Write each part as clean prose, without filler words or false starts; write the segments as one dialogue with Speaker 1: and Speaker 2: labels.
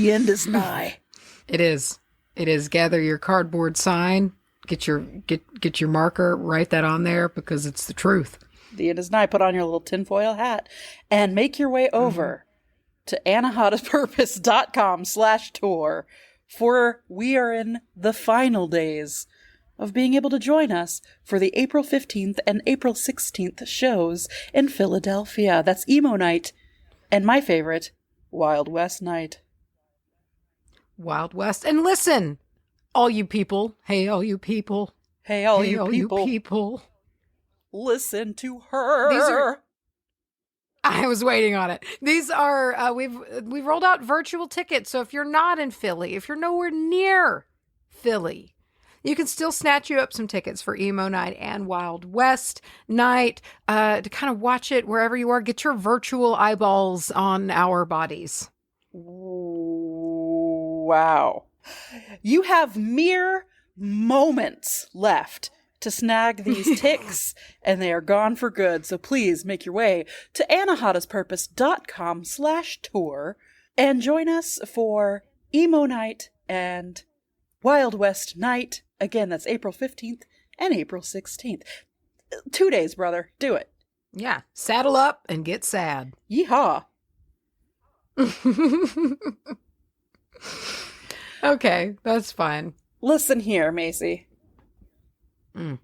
Speaker 1: The end is nigh.
Speaker 2: It is. It is. Gather your cardboard sign. Get your marker. Write that on there because it's the truth.
Speaker 1: The end is nigh. Put on your little tinfoil hat and make your way over to anahotapurpose.com/tour, for we are in the final days of being able to join us for the April 15th and April 16th shows in Philadelphia. That's Emo Night and my favorite, Wild West Night.
Speaker 2: Wild West. And listen, all you people. Hey, all you people.
Speaker 1: Hey, all you
Speaker 2: you people.
Speaker 1: Listen to her.
Speaker 2: I was waiting on it. These are, we've rolled out virtual tickets. So if you're not in Philly, if you're nowhere near Philly, you can still snatch you up some tickets for Emo Night and Wild West Night to kind of watch it wherever you are. Get your virtual eyeballs on our bodies.
Speaker 1: Wow. You have mere moments left to snag these ticks, and they are gone for good. So please make your way to anahotapurpose.com/tour and join us for Emo Night and Wild West Night. Again, that's April 15th and April 16th. 2 days, brother. Do it.
Speaker 2: Yeah. Saddle up and get sad.
Speaker 1: Yeehaw.
Speaker 2: Okay, that's fine.
Speaker 1: Listen here, Macy.
Speaker 2: Mm.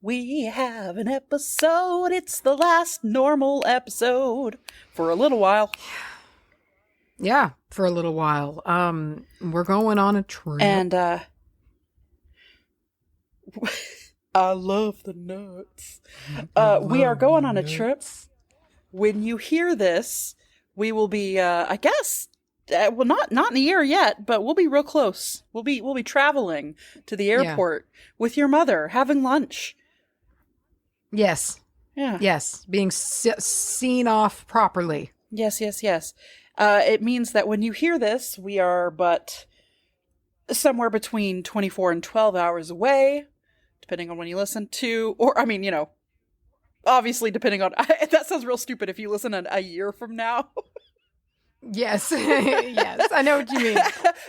Speaker 1: We have an episode. It's the last normal episode for a little while.
Speaker 2: Yeah, for a little while. We're going on a trip.
Speaker 1: And I love the nuts. We are going on a trip. When you hear this, we will be I guess well, not in the air yet, but we'll be real close. We'll be traveling to the airport with your mother, having lunch.
Speaker 2: Yes.
Speaker 1: Yeah.
Speaker 2: Yes. Being seen off properly.
Speaker 1: Yes. It means that when you hear this, we are but somewhere between 24 and 12 hours away, depending on when you listen to, or I mean, obviously depending on, that sounds real stupid if you listen a year from now.
Speaker 2: Yes. Yes. I know what you mean.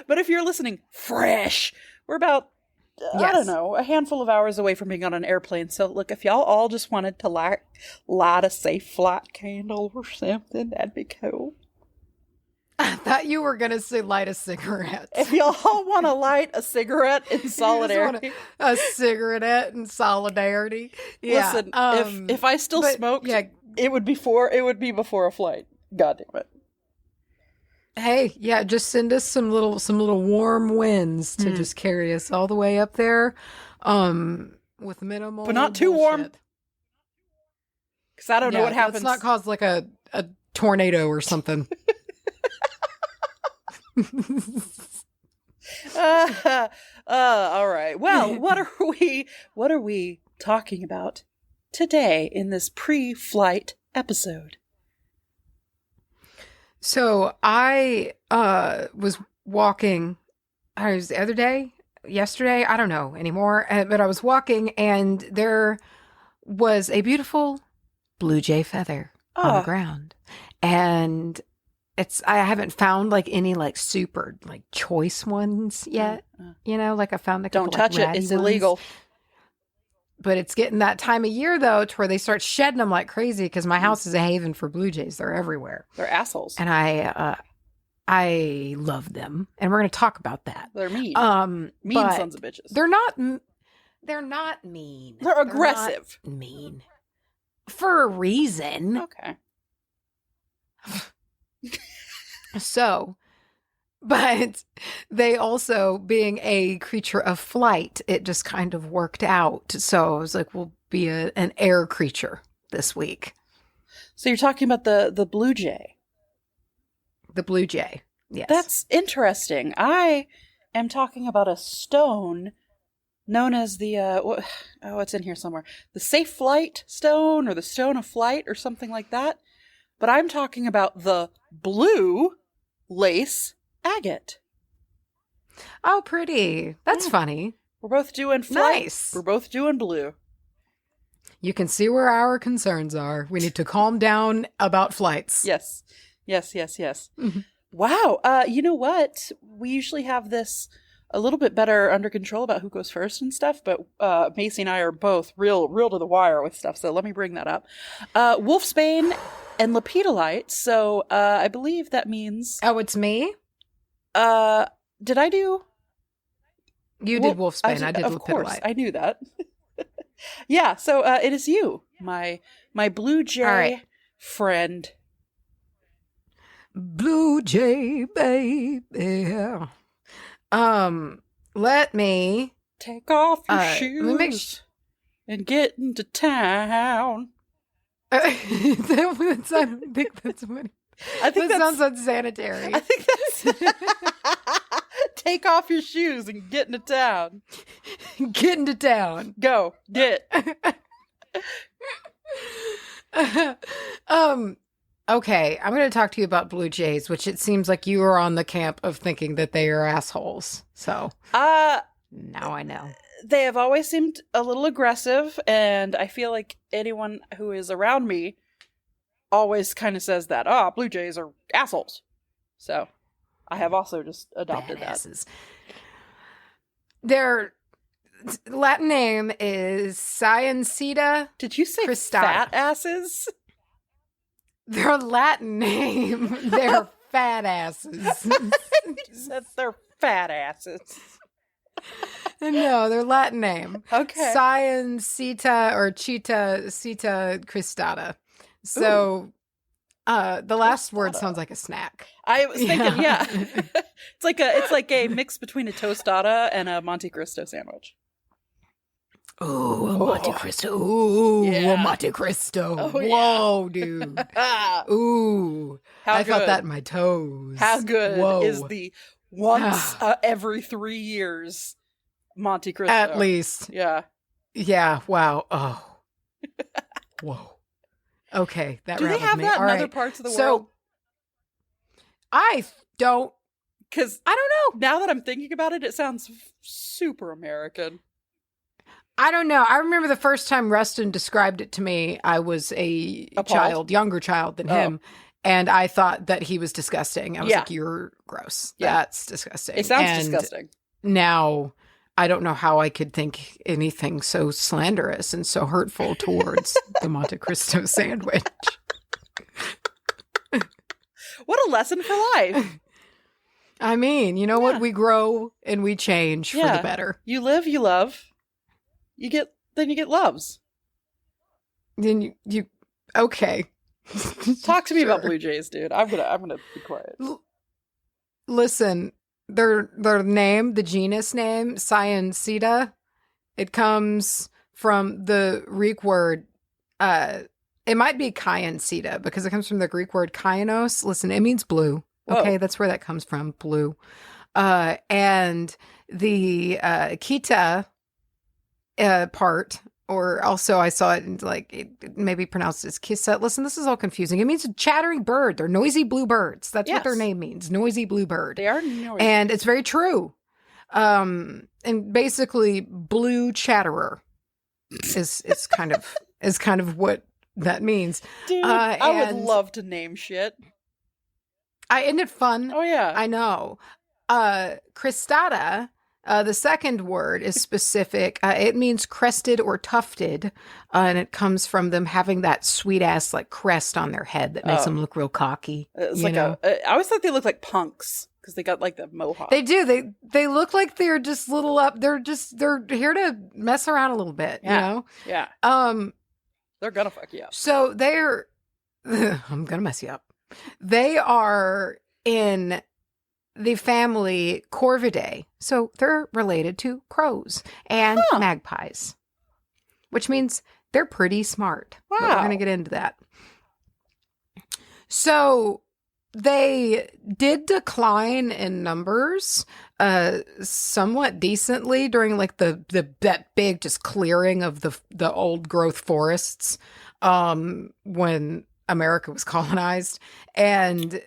Speaker 1: But if you're listening fresh, we're about, I don't know, a handful of hours away from being on an airplane. So look, if y'all all just wanted to light a safe flight candle or something, that'd be cool.
Speaker 2: I thought you were going to say light a cigarette.
Speaker 1: If y'all want to light a cigarette in solidarity.
Speaker 2: A cigarette in solidarity. Yeah.
Speaker 1: Listen, if I still smoked, it would be before a flight. God damn it.
Speaker 2: Hey, yeah, just send us some little warm winds to just carry us all the way up there, with minimal,
Speaker 1: but not too warm, because I don't know what happens.
Speaker 2: Let's not cause like a tornado or something.
Speaker 1: All right. Well, what are we talking about today in this pre-flight episode?
Speaker 2: So I was walking, yesterday, I don't know anymore, but I was walking and there was a beautiful blue jay feather on the ground. And I haven't found like any like super like choice ones yet. Like I found a couple,
Speaker 1: don't touch it. It's illegal.
Speaker 2: But it's getting that time of year, though, to where they start shedding them like crazy because my house is a haven for blue jays. They're everywhere.
Speaker 1: They're assholes.
Speaker 2: And I love them. And we're going to talk about that.
Speaker 1: They're mean. Mean sons of bitches.
Speaker 2: They're not mean.
Speaker 1: They're aggressive.
Speaker 2: They're not mean. For a reason.
Speaker 1: Okay.
Speaker 2: So... But they also, being a creature of flight, it just kind of worked out. So I was like, we'll be an air creature this week.
Speaker 1: So you're talking about the blue jay. The
Speaker 2: blue jay, yes.
Speaker 1: That's interesting. I am talking about a stone known as the, it's in here somewhere. The safe flight stone or the stone of flight or something like that. But I'm talking about the blue lace agate.
Speaker 2: Oh, pretty. That's funny.
Speaker 1: We're both doing flight.
Speaker 2: Nice.
Speaker 1: We're both doing blue.
Speaker 2: You can see where our concerns are. We need to calm down about flights.
Speaker 1: Yes.
Speaker 2: Mm-hmm.
Speaker 1: Wow. You know what? We usually have this a little bit better under control about who goes first and stuff, but Macy and I are both real to the wire with stuff, so let me bring that up. Wolfsbane and Lepidolite, so I believe that means...
Speaker 2: Oh, it's me?
Speaker 1: Did I do...
Speaker 2: You did Wolfsbane, I did
Speaker 1: Of
Speaker 2: Lepidolite.
Speaker 1: course, I knew that. Yeah, so it is you, my Blue Jay friend.
Speaker 2: Blue Jay, baby. Let me
Speaker 1: take off your
Speaker 2: let me make
Speaker 1: shoes and get into town.
Speaker 2: I don't think that's funny.
Speaker 1: I think
Speaker 2: that sounds unsanitary.
Speaker 1: I think that's take off your shoes and get into town.
Speaker 2: Get into town.
Speaker 1: Go get.
Speaker 2: Okay, I'm going to talk to you about Blue Jays, which it seems like you are on the camp of thinking that they are assholes. So, now I know.
Speaker 1: They have always seemed a little aggressive, and I feel like anyone who is around me always kind of says that, Blue Jays are assholes. So, I have also just adopted that.
Speaker 2: Their Latin name is Cyancida.
Speaker 1: Did you say
Speaker 2: cristata.
Speaker 1: Fat asses?
Speaker 2: Their Latin name, they're fat asses.
Speaker 1: You said they're fat asses.
Speaker 2: No, their Latin name.
Speaker 1: Okay.
Speaker 2: Cyancita or Cita cristata. So, the last word sounds like a snack.
Speaker 1: I was thinking, yeah. It's like a mix between a tostada and a Monte Cristo sandwich.
Speaker 2: Oh, a Monte Cristo. Ooh,
Speaker 1: yeah.
Speaker 2: A Monte Cristo.
Speaker 1: Oh,
Speaker 2: whoa, dude. Ooh. I felt that in my toes.
Speaker 1: How good is the once every 3 years Monte Cristo?
Speaker 2: At least.
Speaker 1: Yeah.
Speaker 2: Yeah, wow. Oh. Whoa. Okay, that
Speaker 1: Do they have that in other parts of the world?
Speaker 2: I don't.
Speaker 1: Because
Speaker 2: I don't know.
Speaker 1: Now that I'm thinking about it, it sounds super American.
Speaker 2: I don't know. I remember the first time Rustin described it to me, I was a child, younger child than him, and I thought that he was disgusting. I was like, you're gross. Yeah. That's disgusting.
Speaker 1: It sounds disgusting.
Speaker 2: Now, I don't know how I could think anything so slanderous and so hurtful towards the Monte Cristo sandwich.
Speaker 1: What a lesson for life.
Speaker 2: I mean, you know what? We grow and we change for the better.
Speaker 1: You live, you love. You get loves.
Speaker 2: Then you okay.
Speaker 1: Talk to me about Blue Jays, dude. I'm gonna be quiet.
Speaker 2: Listen, their name, the genus name, Cyancida, it comes from the Greek word. It might be Cyancida because it comes from the Greek word kainos. Listen, it means blue. Okay, that's where that comes from, blue. And the kita part, or also I saw it in, like, it may be pronounced as kissa. Listen, this is all confusing. It means a chattering bird. They're noisy blue birds. That's what their name means, noisy blue bird.
Speaker 1: They are noisy.
Speaker 2: And it's very true. And basically, blue chatterer is kind of what that means.
Speaker 1: Dude, I would love to name shit.
Speaker 2: Isn't it fun?
Speaker 1: Oh, yeah.
Speaker 2: I know. Cristata, the second word, is specific. It means crested or tufted, and it comes from them having that sweet-ass, like, crest on their head that makes them look real cocky.
Speaker 1: It's like I always thought they looked like punks, because they got, like, the mohawk.
Speaker 2: They do. They look like they're just little up. They're here to mess around a little bit, you know?
Speaker 1: Yeah. They're gonna fuck you up.
Speaker 2: So they're... I'm gonna mess you up. They are in the family Corvidae, so they're related to crows and magpies, which means they're pretty smart.
Speaker 1: Wow.
Speaker 2: But we're going to get into that. So they did decline in numbers somewhat decently during, like, that big just clearing of the old growth forests when America was colonized. And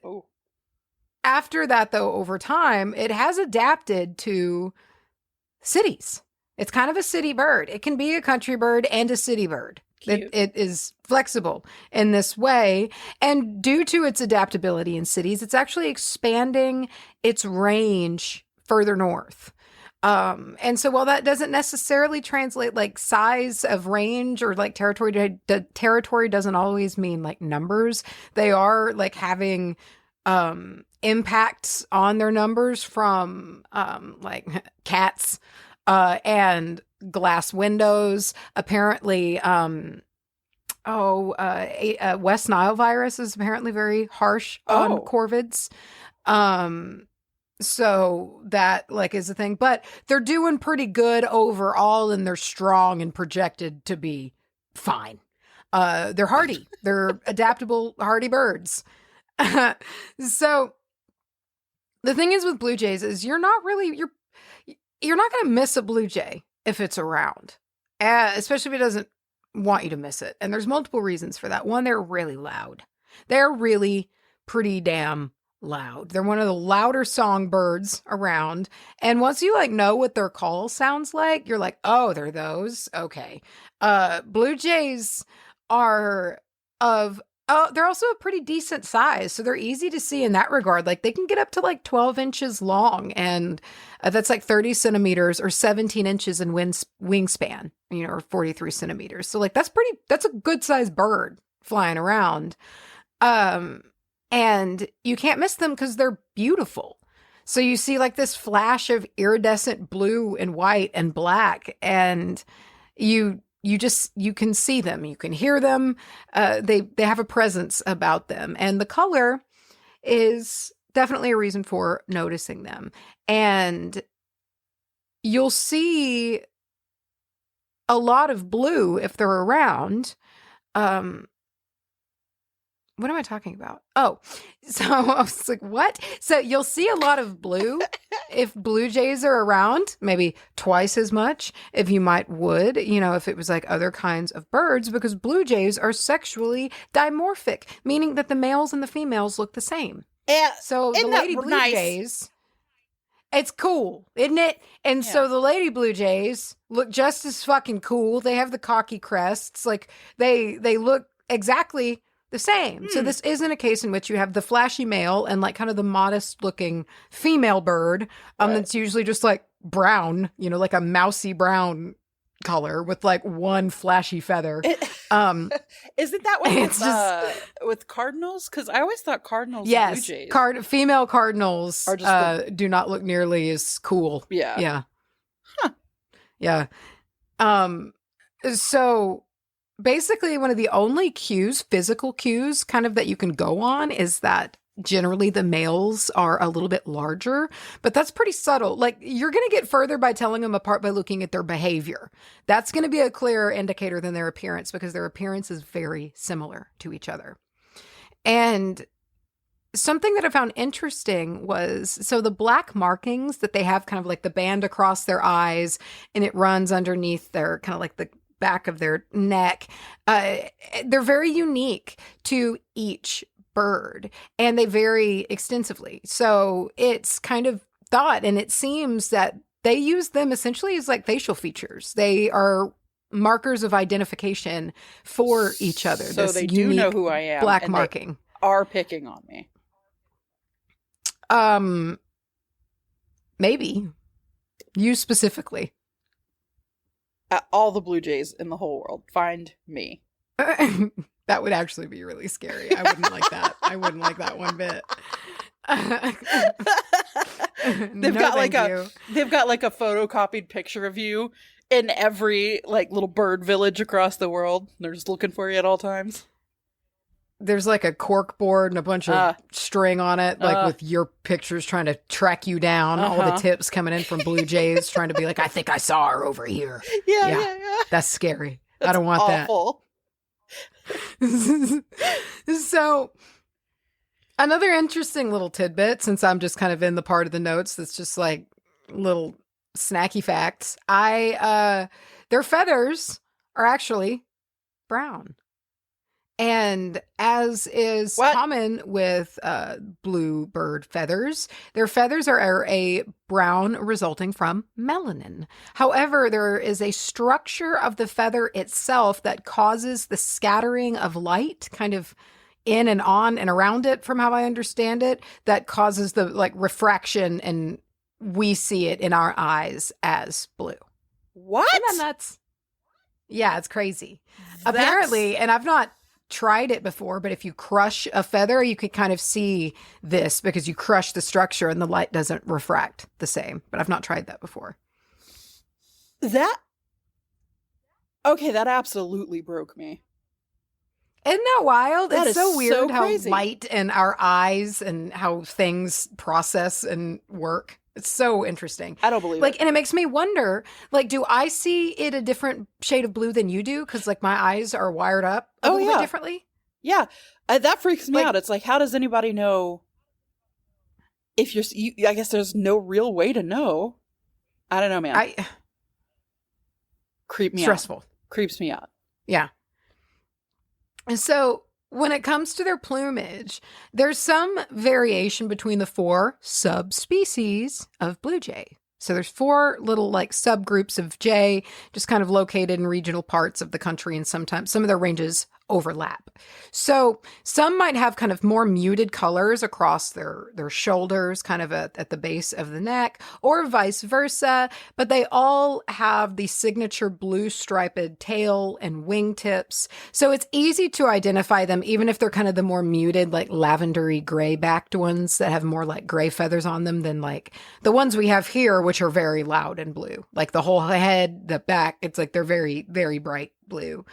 Speaker 2: after that, though, over time, it has adapted to cities. It's kind of a city bird. It can be a country bird and a city bird. It is flexible in this way. And due to its adaptability in cities, it's actually expanding its range further north. And so while that doesn't necessarily translate like size of range or like territory, territory doesn't always mean like numbers. They are like having impacts on their numbers from like cats and glass windows. Apparently, West Nile virus is apparently very harsh on corvids. So that like is a thing, but they're doing pretty good overall, and they're strong and projected to be fine. They're hardy. They're adaptable, hardy birds. So the thing is with Blue Jays is you're not going to miss a Blue Jay if it's around, especially if it doesn't want you to miss it. And there's multiple reasons for that. One, they're really loud. They're really pretty damn loud. They're one of the louder songbirds around. And once you like know what their call sounds like, you're like, oh, they're those. Okay. Blue Jays are they're also a pretty decent size. So they're easy to see in that regard. Like they can get up to like 12 inches long, and that's like 30 centimeters or 17 inches in wingspan, or 43 centimeters. So like that's a good sized bird flying around. And you can't miss them because they're beautiful. So you see like this flash of iridescent blue and white and black, and you can see them, you can hear them. They have a presence about them, and the color is definitely a reason for noticing them. And you'll see a lot of blue if they're around. What am I talking about? Oh, so I was like, what? So you'll see a lot of blue if Blue Jays are around, maybe twice as much if you would, if it was like other kinds of birds, because Blue Jays are sexually dimorphic, meaning that the males and the females look the same. So the lady Blue Jays, it's cool, isn't it? And so the lady Blue Jays look just as fucking cool. They have the cocky crests. Like they look exactly the same. So this isn't a case in which you have the flashy male and like kind of the modest looking female bird. That's usually just like brown, like a mousy brown color with like one flashy feather.
Speaker 1: Isn't that what with cardinals? Because I always thought cardinals and Blue Jays.
Speaker 2: Female cardinals do not look nearly as cool.
Speaker 1: Yeah.
Speaker 2: Yeah. Huh. Yeah. So basically, one of the only physical cues kind of that you can go on is that generally the males are a little bit larger, but that's pretty subtle. Like you're going to get further by telling them apart by looking at their behavior. That's going to be a clearer indicator than their appearance, because their appearance is very similar to each other. And something that I found interesting was, so the black markings that they have, kind of like the band across their eyes, and it runs underneath their kind of like the back of their neck. They're very unique to each bird, and they vary extensively. So it's kind of thought, and it seems that they use them essentially as like facial features. They are markers of identification for each other.
Speaker 1: So they do know who I am.
Speaker 2: Black
Speaker 1: and
Speaker 2: marking.
Speaker 1: They are picking on me.
Speaker 2: Maybe. You specifically.
Speaker 1: All the Blue Jays in the whole world, find me.
Speaker 2: That would actually be really scary. I wouldn't like that. I wouldn't like that one bit.
Speaker 1: They've got like a photocopied picture of you in every like little bird village across the world. They're just looking for you at all times.
Speaker 2: There's like a cork board and a bunch of string on it, like with your pictures trying to track you down. All the tips coming in from Blue Jays trying to be like, I think I saw her over here.
Speaker 1: Yeah.
Speaker 2: That's scary. I don't want
Speaker 1: awful.
Speaker 2: that. So another interesting little tidbit, since I'm just kind of in the part of the notes that's just like little snacky facts. Their feathers are actually brown. And as is common with bluebird feathers, their feathers are a brown resulting from melanin. However, there is a structure of the feather itself that causes the scattering of light kind of in and on and around it, from how I understand it, that causes the like refraction, and we see it in our eyes as blue.
Speaker 1: What?
Speaker 2: Isn't that nuts? Yeah, it's crazy. Apparently, and I've not tried it before, but if you crush a feather, you could kind of see this because you crush the structure and the light doesn't refract the same. But I've not tried that before.
Speaker 1: That absolutely broke me.
Speaker 2: Isn't that wild?
Speaker 1: That
Speaker 2: it's so weird
Speaker 1: so
Speaker 2: how
Speaker 1: crazy.
Speaker 2: light and our eyes and how things process and work. It's so interesting.
Speaker 1: I don't believe it.
Speaker 2: And it makes me wonder, do I see it a different shade of blue than you do? Because, my eyes are wired up a little bit differently.
Speaker 1: Yeah. That freaks me out. It's like, how does anybody know if I guess there's no real way to know. I don't know, man. Creep me
Speaker 2: stressful.
Speaker 1: out. Creeps me out.
Speaker 2: Yeah. And so when it comes to their plumage, there's some variation between the 4 subspecies of blue jay. So there's 4 little subgroups of jay, just kind of located in regional parts of the country, and sometimes some of their ranges overlap. So some might have kind of more muted colors across their shoulders, kind of at the base of the neck, or vice versa, but they all have the signature blue striped tail and wingtips. So it's easy to identify them, even if they're kind of the more muted, lavendery gray backed ones that have more gray feathers on them than the ones we have here, which are very loud and blue. The whole head, the back, it's they're very, very bright blue.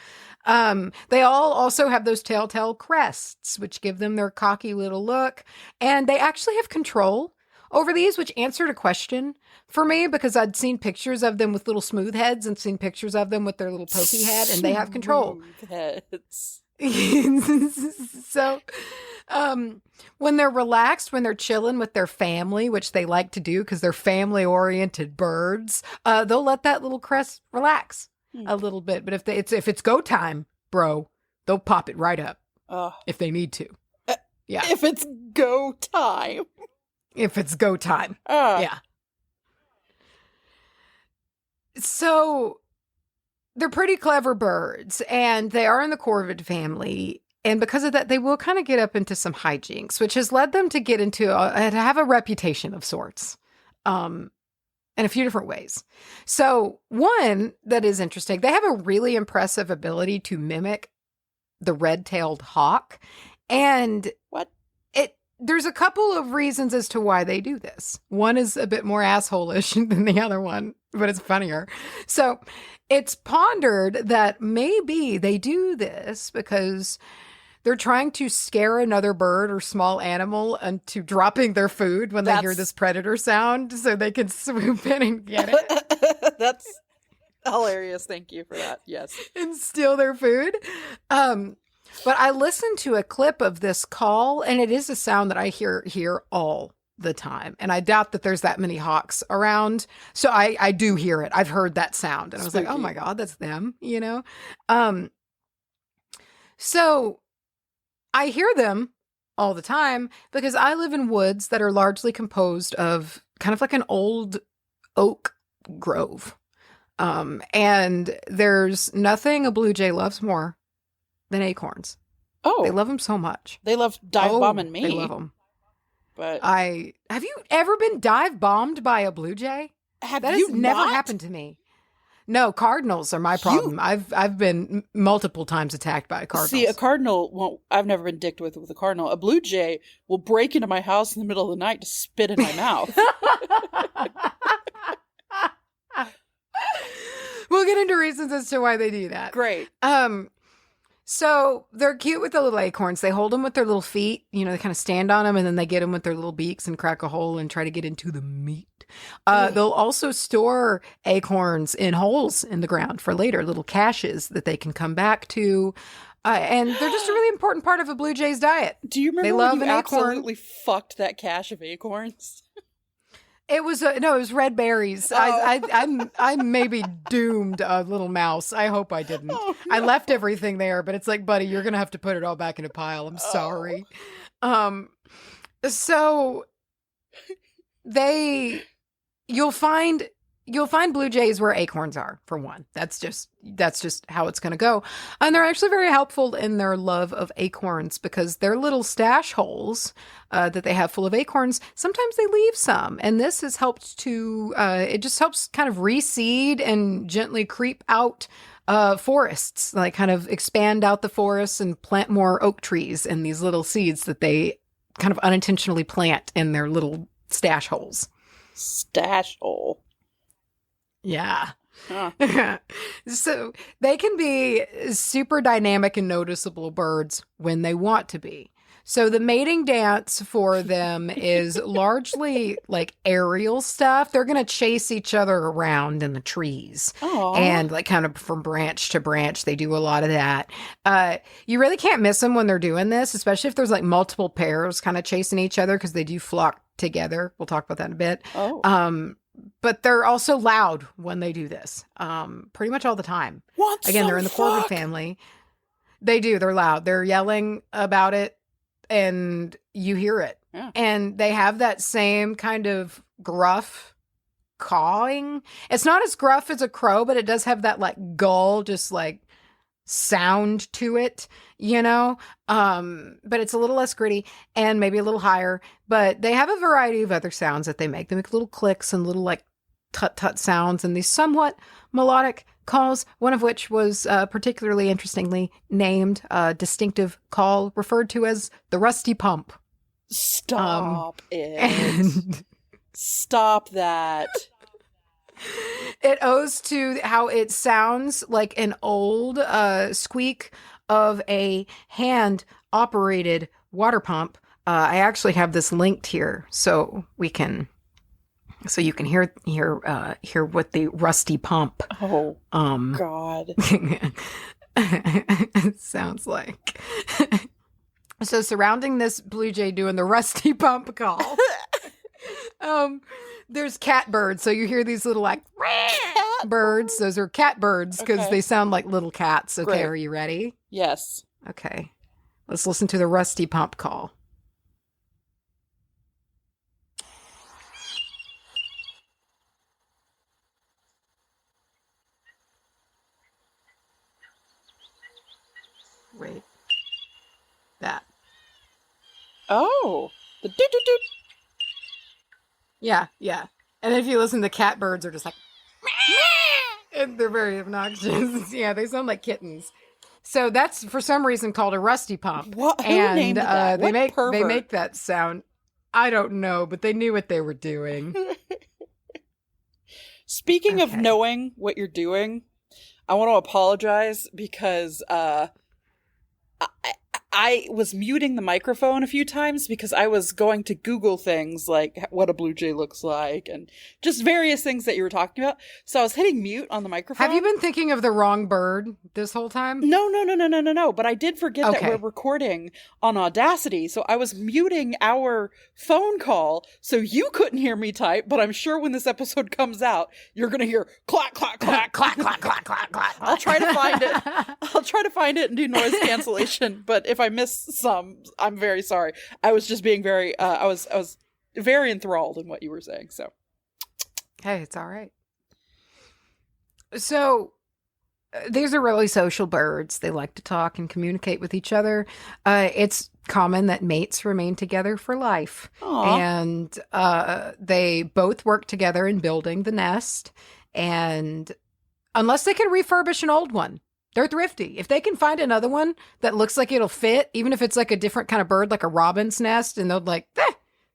Speaker 2: They all also have those telltale crests, which give them their cocky little look. And they actually have control over these, which answered a question for me, because I'd seen pictures of them with little smooth heads and seen pictures of them with their little pokey head, and they have control.
Speaker 1: Smooth heads.
Speaker 2: So, when they're relaxed, when they're chilling with their family, which they like to do because they're family-oriented birds, they'll let that little crest relax a little bit. But if it's go time, bro, they'll pop it right up if they need to. Yeah.
Speaker 1: If it's go time.
Speaker 2: If it's go time. Yeah. So they're pretty clever birds, and they are in the corvid family. And because of that, they will kind of get up into some hijinks, which has led them to get into to have a reputation of sorts. In a few different ways. So one that is interesting, they have a really impressive ability to mimic the red-tailed hawk. And there's a couple of reasons as to why they do this. One is a bit more asshole-ish than the other one, but it's funnier. So it's pondered that maybe they do this because they're trying to scare another bird or small animal into dropping their food when they hear this predator sound, so they can swoop in and get it.
Speaker 1: That's hilarious. Thank you for that. Yes.
Speaker 2: And steal their food. But I listened to a clip of this call, and it is a sound that I hear all the time. And I doubt that there's that many hawks around. So I do hear it. I've heard that sound. And I was like, oh my God, that's them, So I hear them all the time because I live in woods that are largely composed of kind of like an old oak grove. And there's nothing a blue jay loves more than acorns.
Speaker 1: Oh.
Speaker 2: They love them so much.
Speaker 1: They love dive bombing me.
Speaker 2: They love them.
Speaker 1: But
Speaker 2: have you ever been dive bombed by a blue jay?
Speaker 1: That
Speaker 2: has never happened to me. No, cardinals are my problem. I've been multiple times attacked by a cardinal.
Speaker 1: See, a cardinal won't. I've never been dicked with a cardinal. A blue jay will break into my house in the middle of the night to spit in my mouth.
Speaker 2: We'll get into reasons as to why they do that.
Speaker 1: Great.
Speaker 2: So they're cute with the little acorns. They hold them with their little feet. They kind of stand on them, and then they get them with their little beaks and crack a hole and try to get into the meat. They'll also store acorns in holes in the ground for later, little caches that they can come back to. And they're just a really important part of a blue jay's diet.
Speaker 1: Do you remember when you absolutely fucked that cache of acorns?
Speaker 2: It was it was red berries. I'm maybe doomed, little mouse. I hope I didn't.
Speaker 1: Oh,
Speaker 2: I
Speaker 1: no.
Speaker 2: left everything there, but it's like, buddy, you're gonna have to put it all back in a pile. I'm sorry. So you'll find blue jays where acorns are, for one. That's just how it's going to go. And they're actually very helpful in their love of acorns because their little stash holes that they have full of acorns, sometimes they leave some. And this has helped to, it just helps kind of reseed and gently creep out forests, like kind of expand out the forests and plant more oak trees in these little seeds that they kind of unintentionally plant in their little stash holes.
Speaker 1: Stash hole.
Speaker 2: Yeah.
Speaker 1: Huh.
Speaker 2: So they can be super dynamic and noticeable birds when they want to be. So the mating dance for them is largely like aerial stuff. They're going to chase each other around in the trees.
Speaker 1: Aww.
Speaker 2: And like kind of from branch to branch, they do a lot of that. You really can't miss them when they're doing this, especially if there's like multiple pairs kind of chasing each other because they do flock together. We'll talk about that in a bit.
Speaker 1: Oh.
Speaker 2: But they're also loud when they do this, pretty much all the time.
Speaker 1: What?
Speaker 2: Again, they're in the corvid family. They do. They're loud. They're yelling about it, and you hear it.
Speaker 1: Yeah.
Speaker 2: And they have that same kind of gruff cawing. It's not as gruff as a crow, but it does have that like gull, just like sound to it, you know? But it's a little less gritty and maybe a little higher, but they have a variety of other sounds that they make. They make little clicks and little like tut-tut sounds and these somewhat melodic calls, one of which was particularly interestingly named distinctive call referred to as the rusty pump.
Speaker 1: Stop it.
Speaker 2: And
Speaker 1: Stop that.
Speaker 2: it owes to how it sounds like an old squeak of a hand-operated water pump. I actually have this linked here, so you can hear what the rusty pump.
Speaker 1: Oh, God.
Speaker 2: It sounds like. So surrounding this blue jay doing the rusty pump call, there's catbirds. So you hear these little like birds. Those are catbirds because
Speaker 1: Okay.
Speaker 2: they sound like little cats. Okay,
Speaker 1: Great.
Speaker 2: Are you ready?
Speaker 1: Yes.
Speaker 2: Okay, let's listen to the rusty pump call. Wait, that.
Speaker 1: Oh. The doot-doot-doot.
Speaker 2: Yeah. And if you listen, the catbirds are just like, and they're very obnoxious. Yeah, they sound like kittens. So that's for some reason called a rusty pump.
Speaker 1: What? Who
Speaker 2: And
Speaker 1: named that?
Speaker 2: they
Speaker 1: What
Speaker 2: make
Speaker 1: pervert?
Speaker 2: that sound. I don't know, but they knew what they were doing.
Speaker 1: Speaking of
Speaker 2: Okay.
Speaker 1: knowing what you're doing, I want to apologize because I was muting the microphone a few times because I was going to Google things like what a blue jay looks like and just various things that you were talking about. So I was hitting mute on the microphone.
Speaker 2: Have you been thinking of the wrong bird this whole time?
Speaker 1: No. But I did forget that
Speaker 2: Okay.
Speaker 1: we're recording on Audacity. So I was muting our phone call so you couldn't hear me type. But I'm sure when this episode comes out, you're going to hear clack, clack, clack,
Speaker 2: Clack, clack, clack, clack, clack.
Speaker 1: I'll try to find it. I'll try to find it and do noise cancellation. But if I miss some, I'm very sorry. I was just being very, I was very enthralled in what you were saying. So,
Speaker 2: Hey, it's all right. So these are really social birds. They like to talk and communicate with each other. It's common that mates remain together for life.
Speaker 1: aw.
Speaker 2: And they both work together in building the nest. And unless they can refurbish an old one, they're thrifty. If they can find another one that looks like it'll fit, even if it's like a different kind of bird, like a robin's nest, and they'll like,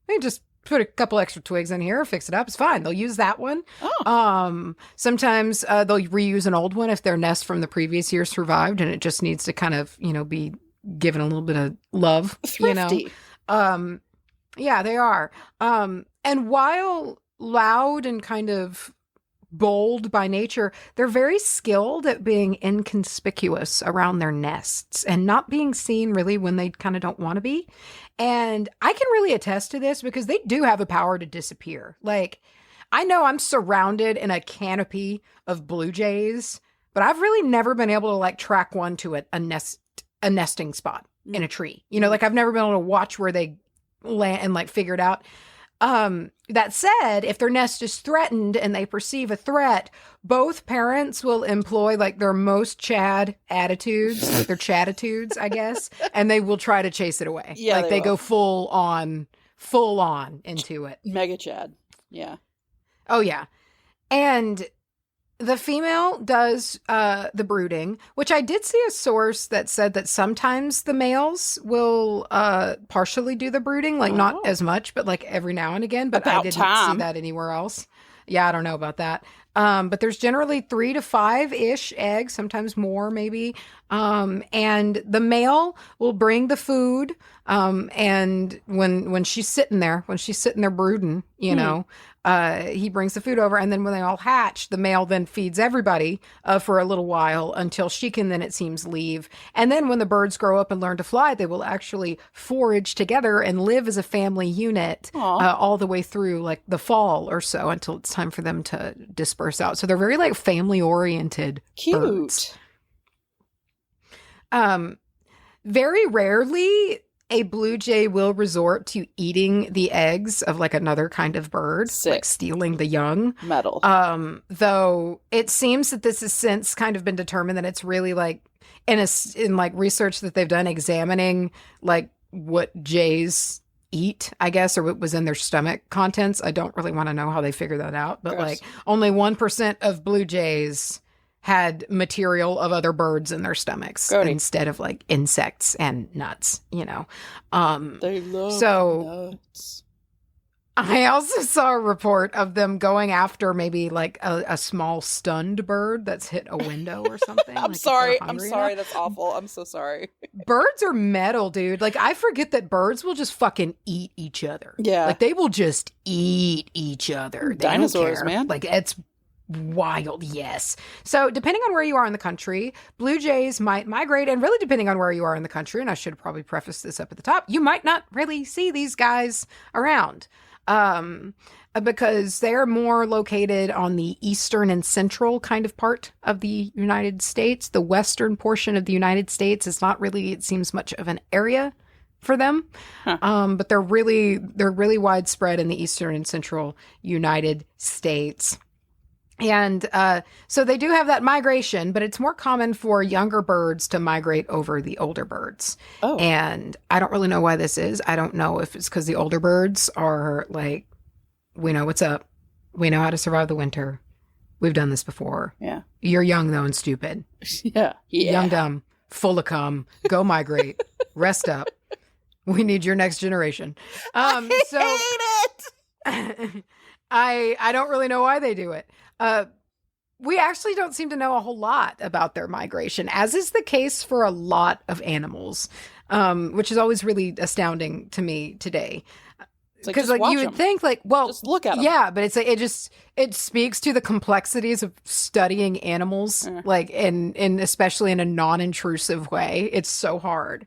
Speaker 2: they just put a couple extra twigs in here, fix it up. It's fine. They'll use that one.
Speaker 1: Oh.
Speaker 2: Sometimes they'll reuse an old one if their nest from the previous year survived and it just needs to kind of, be given a little bit of love,
Speaker 1: Thrifty.
Speaker 2: Yeah, they are. And while loud and kind of bold by nature, they're very skilled at being inconspicuous around their nests and not being seen really when they kind of don't want to be. And I can really attest to this because they do have a power to disappear. Like, I know I'm surrounded in a canopy of blue jays, but I've really never been able to like track one to a nesting spot in a tree. You know, like I've never been able to watch where they land and like figure it out. That said, if their nest is threatened and they perceive a threat, both parents will employ like their most Chad attitudes, their Chattitudes, I guess, and they will try to chase it away.
Speaker 1: Yeah,
Speaker 2: like they go full on into it.
Speaker 1: Mega Chad. Yeah.
Speaker 2: Oh yeah. And the female does the brooding, which I did see a source that said that sometimes the males will partially do the brooding, like not as much, but like every now and again. But I didn't see that anywhere else. Yeah, I don't know about that. But there's generally 3 to 5-ish eggs, sometimes more maybe. And the male will bring the food. And when she's sitting there brooding, you know, he brings the food over, and then when they all hatch, the male then feeds everybody for a little while until she can then, it seems, leave. And then when the birds grow up and learn to fly, they will actually forage together and live as a family unit all the way through like the fall or so until it's time for them to disperse out. So they're very like family oriented.
Speaker 1: Cute.
Speaker 2: Birds. Very rarely a blue jay will resort to eating the eggs of like another kind of bird, like stealing the young.
Speaker 1: Metal.
Speaker 2: Though it seems that this has since kind of been determined that it's really like in like research that they've done examining like what jays eat, I guess, or what was in their stomach contents. I don't really want to know how they figure that out, but like only 1% of blue jays had material of other birds in their stomachs instead of like insects and nuts, you know.
Speaker 1: They love nuts.
Speaker 2: I also saw a report of them going after maybe like a small stunned bird that's hit a window or something.
Speaker 1: I'm
Speaker 2: like
Speaker 1: sorry.
Speaker 2: Enough.
Speaker 1: That's awful. I'm so sorry.
Speaker 2: Birds are metal, dude. Like I forget that birds will just fucking eat each other.
Speaker 1: Yeah.
Speaker 2: Like they will just eat each other. They
Speaker 1: Dinosaurs, man.
Speaker 2: Like it's wild, yes. So depending on where you are in the country, blue jays might migrate, and really depending on where you are in the country, and I should probably preface this up at the top, you might not really see these guys around because they're more located on the eastern and central kind of part of the United States. The western portion of the United States is not really, it seems, much of an area for them. But they're really widespread in the eastern and central United States. And so they do have that migration, but it's more common for younger birds to migrate over the older birds. Oh. And I don't really know why this is. I don't know if it's because the older birds are like, we know what's up. We know how to survive the winter. We've done this before.
Speaker 1: Yeah.
Speaker 2: You're young, though, and stupid.
Speaker 1: Yeah.
Speaker 2: Young, dumb, full of cum. Go migrate. Rest up. We need your next generation.
Speaker 1: I hate it.
Speaker 2: I don't really know why they do it. We actually don't seem to know a whole lot about their migration, as is the case for a lot of animals, which is always really astounding to me today. Because like you would think like, well,
Speaker 1: just look at them.
Speaker 2: Yeah, but it's like it speaks to the complexities of studying animals, like in especially in a non-intrusive way. It's so hard.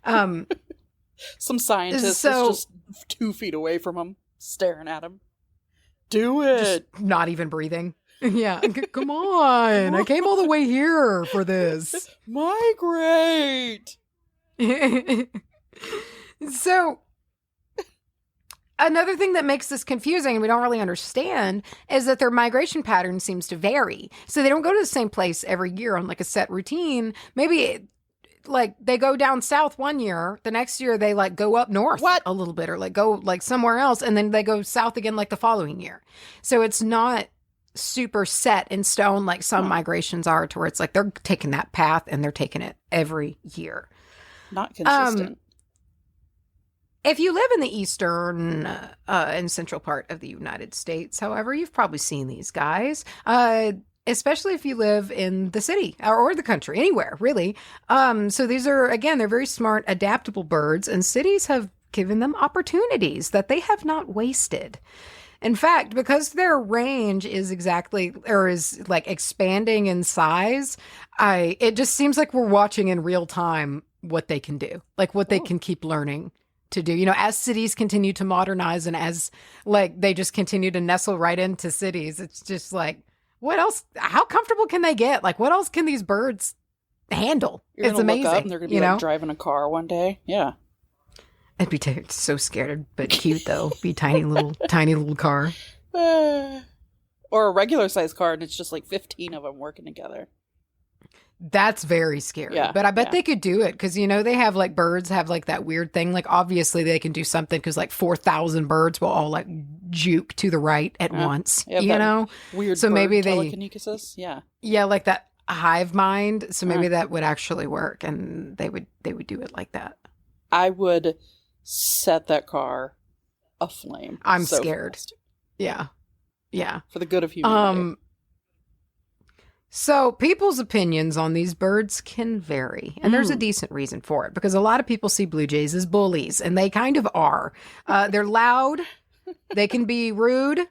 Speaker 1: Some scientist is just 2 feet away from him, staring at him. Do it.
Speaker 2: Just not even breathing. Yeah. Come on. I came all the way here for this.
Speaker 1: Migrate.
Speaker 2: So another thing that makes this confusing and we don't really understand is that their migration pattern seems to vary. So they don't go to the same place every year on like a set routine. Maybe like they go down south one year, the next year they like go up north a little bit or like go like somewhere else, and then they go south again like the following year. So it's not super set in stone like some migrations are, to where it's like they're taking that path and they're taking it every year.
Speaker 1: Not consistent.
Speaker 2: If you live in the eastern and central part of the United States, however, you've probably seen these guys. Especially if you live in the city or the country, anywhere, really. So these are, again, they're very smart, adaptable birds, and cities have given them opportunities that they have not wasted. In fact, because their range is like expanding in size, it just seems like we're watching in real time what they can do, like what they can keep learning to do. As cities continue to modernize and as like they just continue to nestle right into cities, it's just like, what else? How comfortable can they get? Like, what else can these birds handle? It's amazing.
Speaker 1: Look up and they're gonna be like driving a car one day. Yeah.
Speaker 2: I'd be so scared, but cute though. Be tiny little car.
Speaker 1: Or a regular size car, and it's just like 15 of them working together.
Speaker 2: That's very scary.
Speaker 1: Yeah,
Speaker 2: but I bet they could do it because, they have like birds have like that weird thing. Like obviously they can do something because like 4,000 birds will all like juke to the right at once,
Speaker 1: Weird
Speaker 2: so
Speaker 1: bird
Speaker 2: maybe
Speaker 1: telekinesis. Yeah.
Speaker 2: Yeah, like that hive mind. So maybe that would actually work and they would do it like that.
Speaker 1: I would set that car aflame.
Speaker 2: I'm scared. Fast. Yeah.
Speaker 1: For the good of humanity.
Speaker 2: So people's opinions on these birds can vary, and there's a decent reason for it, because a lot of people see blue jays as bullies, and they kind of are. They're loud, they can be rude,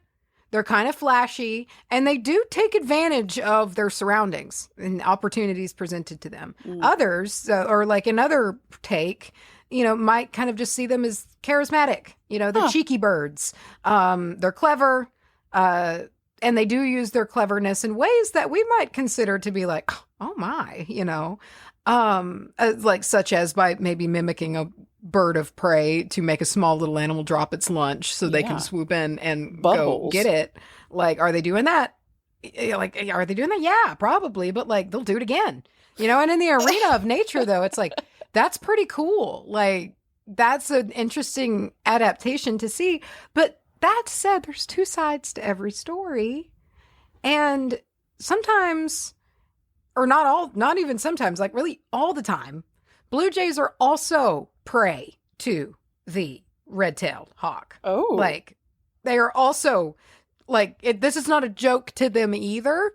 Speaker 2: they're kind of flashy, and they do take advantage of their surroundings and opportunities presented to them. Others, or like another take, might kind of just see them as charismatic. They're cheeky birds. They're clever. And they do use their cleverness in ways that we might consider to be like, oh my, like such as by maybe mimicking a bird of prey to make a small little animal drop its lunch so they can swoop in and go get it. Like, are they doing that? Like, are they doing that? Yeah, probably. But like, they'll do it again, and in the arena of nature though, it's like, that's pretty cool. Like, that's an interesting adaptation to see. But that said, there's two sides to every story. And sometimes, or not even sometimes, like really all the time, blue jays are also prey to the red-tailed hawk.
Speaker 1: Oh.
Speaker 2: Like, they are also, like, this is not a joke to them either.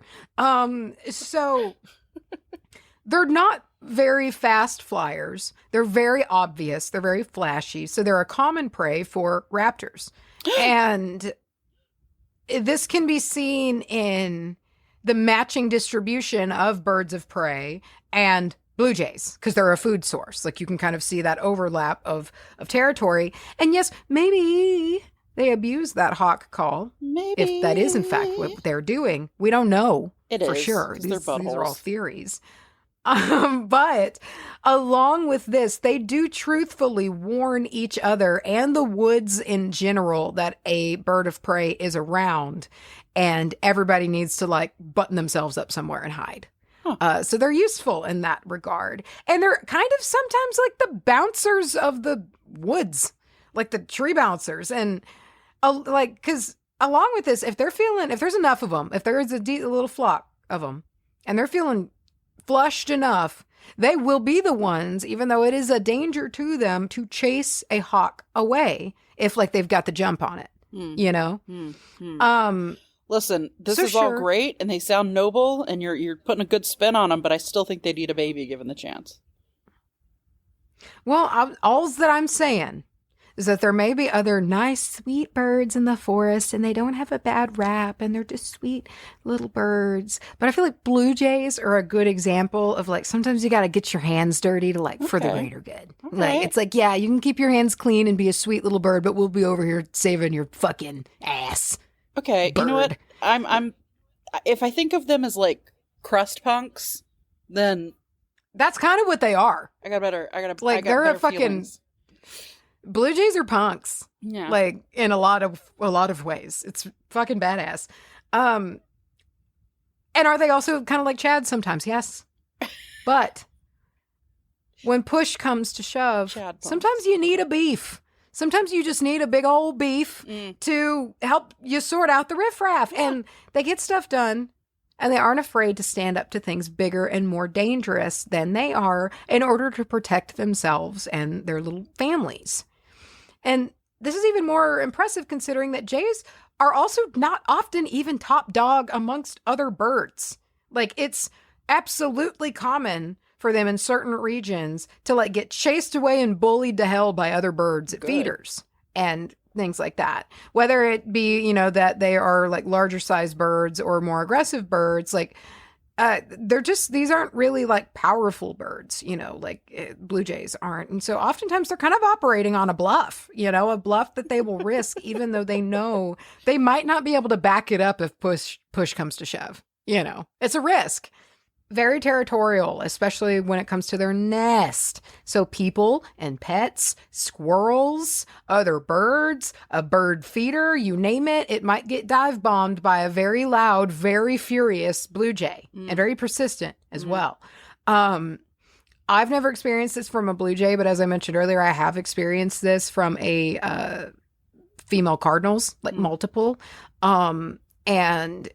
Speaker 2: So they're not very fast flyers. They're very obvious. They're very flashy. So they're a common prey for raptors. And this can be seen in the matching distribution of birds of prey and blue jays, because they're a food source. Like, you can kind of see that overlap of territory. And yes, maybe they abuse that hawk call. Maybe. If that is in fact what they're doing. We don't know for sure. These are all theories. But along with this, they do truthfully warn each other and the woods in general that a bird of prey is around and everybody needs to like button themselves up somewhere and hide. So they're useful in that regard. And they're kind of sometimes like the bouncers of the woods, like the tree bouncers. And because along with this, if there's enough of them, if there is a little flock of them and they're feeling flushed enough, they will be the ones, even though it is a danger to them, to chase a hawk away if like they've got the jump on it,
Speaker 1: Listen, this is all great and they sound noble and you're putting a good spin on them, but I still think they'd eat a baby given the chance.
Speaker 2: Well, all that I'm saying is that there may be other nice, sweet birds in the forest and they don't have a bad rap and they're just sweet little birds. But I feel like blue jays are a good example of like, sometimes you got to get your hands dirty to like, for the greater good. Okay. Like, it's like, yeah, you can keep your hands clean and be a sweet little bird, but we'll be over here saving your fucking ass.
Speaker 1: Okay. Bird. You know what? I'm if I think of them as like crust punks, then
Speaker 2: that's kind of what they are.
Speaker 1: They're a fucking feelings.
Speaker 2: Blue jays are punks. Yeah. Like in a lot of ways. It's fucking badass. And are they also kind of like Chad sometimes? Yes. But when push comes to shove, sometimes you need a beef. Sometimes you just need a big old beef to help you sort out the riffraff. Yeah. And they get stuff done. And they aren't afraid to stand up to things bigger and more dangerous than they are in order to protect themselves and their little families. And this is even more impressive considering that jays are also not often even top dog amongst other birds. Like, it's absolutely common for them in certain regions to like get chased away and bullied to hell by other birds at feeders. And things like that. Whether it be, you know, that they are like larger size birds or more aggressive birds, like they're just, these aren't really like powerful birds, you know, like blue jays aren't. And so oftentimes they're kind of operating on a bluff, you know, a bluff that they will risk, even though they know they might not be able to back it up if push comes to shove. You know, it's a risk. Very territorial, especially when it comes to their nest. So people and pets, squirrels, other birds, a bird feeder, you name it, it might get dive bombed by a very loud, very furious blue jay, and very persistent as well. I've never experienced this from a blue jay, but as I mentioned earlier, I have experienced this from a female cardinals, like multiple. And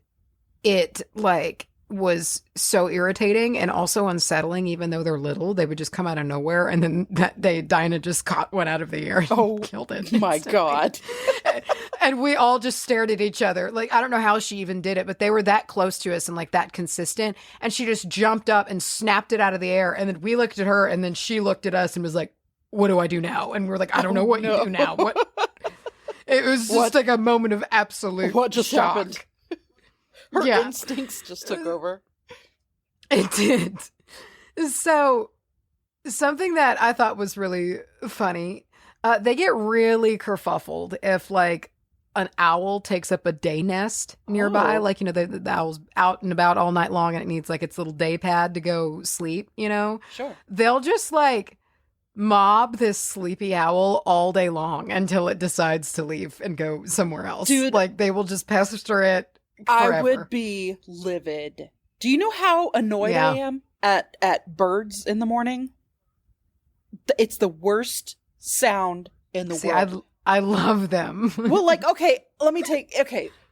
Speaker 2: it like was so irritating and also unsettling. Even though they're little, they would just come out of nowhere, and then that day Dinah just caught one out of the air and killed it.
Speaker 1: My God.
Speaker 2: And we all just stared at each other. Like, I don't know how she even did it, but they were that close to us and like that consistent, and she just jumped up and snapped it out of the air, and then we looked at her, and then she looked at us and was like, what do I do now? And we're like, I don't know what you do now. What? It was just like a moment of absolute
Speaker 1: what just
Speaker 2: shock.
Speaker 1: happened? Her instincts just took over.
Speaker 2: It did. So, something that I thought was really funny, they get really kerfuffled if, like, an owl takes up a day nest nearby. Like, you know, the owl's out and about all night long and it needs, like, its little day pad to go sleep, you know?
Speaker 1: Sure.
Speaker 2: They'll just, like, mob this sleepy owl all day long until it decides to leave and go somewhere else.
Speaker 1: Dude,
Speaker 2: like, they will just pester it forever.
Speaker 1: I would be livid. Do you know how annoyed I am at birds in the morning? It's the worst sound in the world.
Speaker 2: I love them.
Speaker 1: Well, like, okay,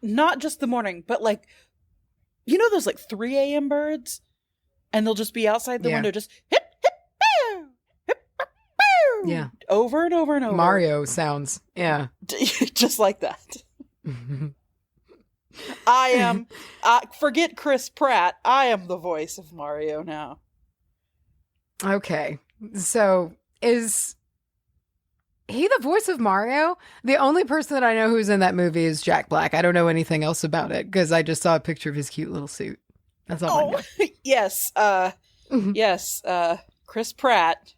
Speaker 1: not just the morning, but like, you know those like 3 a.m. birds? And they'll just be outside the window just hip, hip, bow, hip, bow,
Speaker 2: yeah,
Speaker 1: over and over and over.
Speaker 2: Mario sounds, yeah.
Speaker 1: Just like that. Forget Chris Pratt. I am the voice of Mario now.
Speaker 2: Okay. So is he the voice of Mario? The only person that I know who's in that movie is Jack Black. I don't know anything else about it because I just saw a picture of his cute little suit. That's all I know.
Speaker 1: Yes. Yes. Chris Pratt,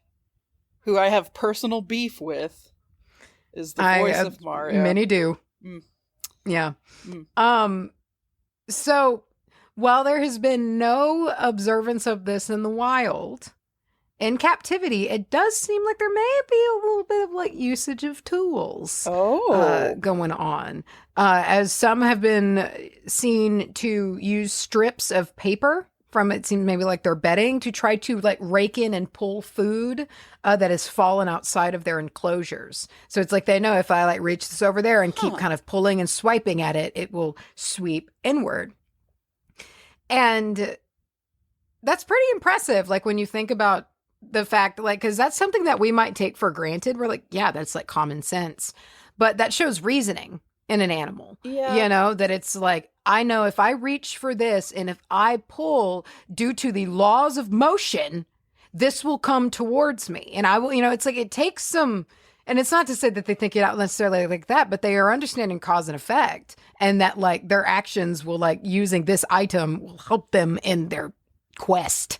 Speaker 1: who I have personal beef with, is the voice of Mario.
Speaker 2: Many do. Yeah. So while there has been no observance of this in the wild, in captivity, it does seem like there may be a little bit of like usage of tools going on. As some have been seen to use strips of paper from, it seems maybe like their bedding, to try to like rake in and pull food that has fallen outside of their enclosures. So it's like they know if I like reach this over there and keep kind of pulling and swiping at it, it will sweep inward. And that's pretty impressive. Like when you think about the fact, like, because that's something that we might take for granted. We're like, yeah, that's like common sense. But that shows reasoning in an animal. Yeah. You know, that it's like, I know if I reach for this and if I pull due to the laws of motion, this will come towards me. And I will, you know, it's like it takes some, and it's not to say that they think it out necessarily like that, but they are understanding cause and effect. And that like their actions will like using this item will help them in their quest.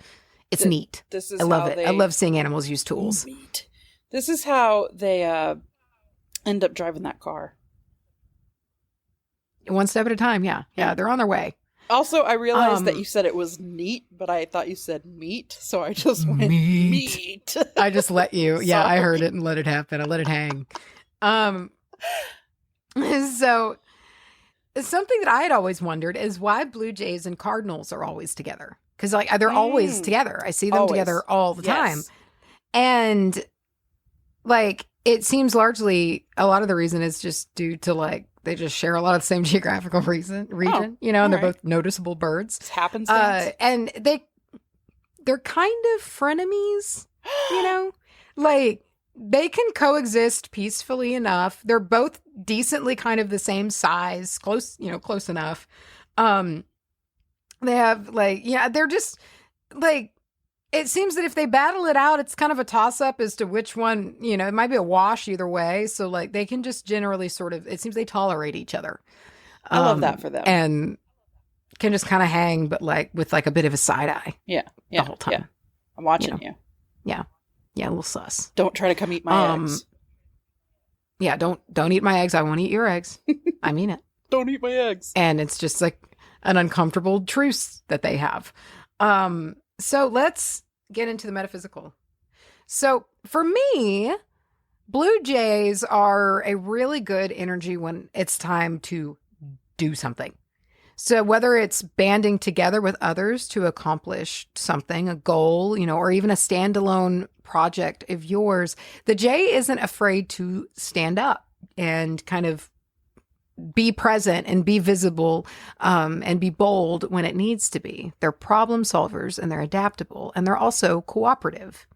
Speaker 2: It's neat. I love it. I love seeing animals use tools.
Speaker 1: Neat. This is how they end up driving that car.
Speaker 2: One step at a time, yeah. Yeah, they're on their way.
Speaker 1: Also, I realized that you said it was neat, but I thought you said meat, so I just went meat.
Speaker 2: I just let you. Yeah, I heard it and let it happen. I let it hang. So, something that I had always wondered is why Blue Jays and Cardinals are always together. Because like they're always together. I see them together all the time. And like it seems largely a lot of the reason is just due to like they just share a lot of the same geographical region, you know, and they're both noticeable birds.
Speaker 1: It happens.
Speaker 2: And they're kind of frenemies, you know, like they can coexist peacefully enough. They're both decently kind of the same size, close enough. They have like, yeah, they're just like it seems that if they battle it out, it's kind of a toss-up as to which one, it might be a wash either way. So, like, they can just generally sort of, it seems they tolerate each other.
Speaker 1: I love that for them.
Speaker 2: And can just kind of hang, but, like, with, like, a bit of a side eye.
Speaker 1: Yeah.
Speaker 2: The whole time.
Speaker 1: Yeah. I'm watching you.
Speaker 2: Yeah. Yeah, a little sus.
Speaker 1: Don't try to come eat my eggs.
Speaker 2: Yeah, don't eat my eggs. I won't eat your eggs. I mean it.
Speaker 1: Don't eat my eggs.
Speaker 2: And it's just, like, an uncomfortable truce that they have. So let's get into the metaphysical. So for me, Blue Jays are a really good energy when it's time to do something. So whether it's banding together with others to accomplish something, a goal, or even a standalone project of yours, the Jay isn't afraid to stand up and kind of be present and be visible and be bold when it needs to be. They're problem solvers and they're adaptable and they're also cooperative.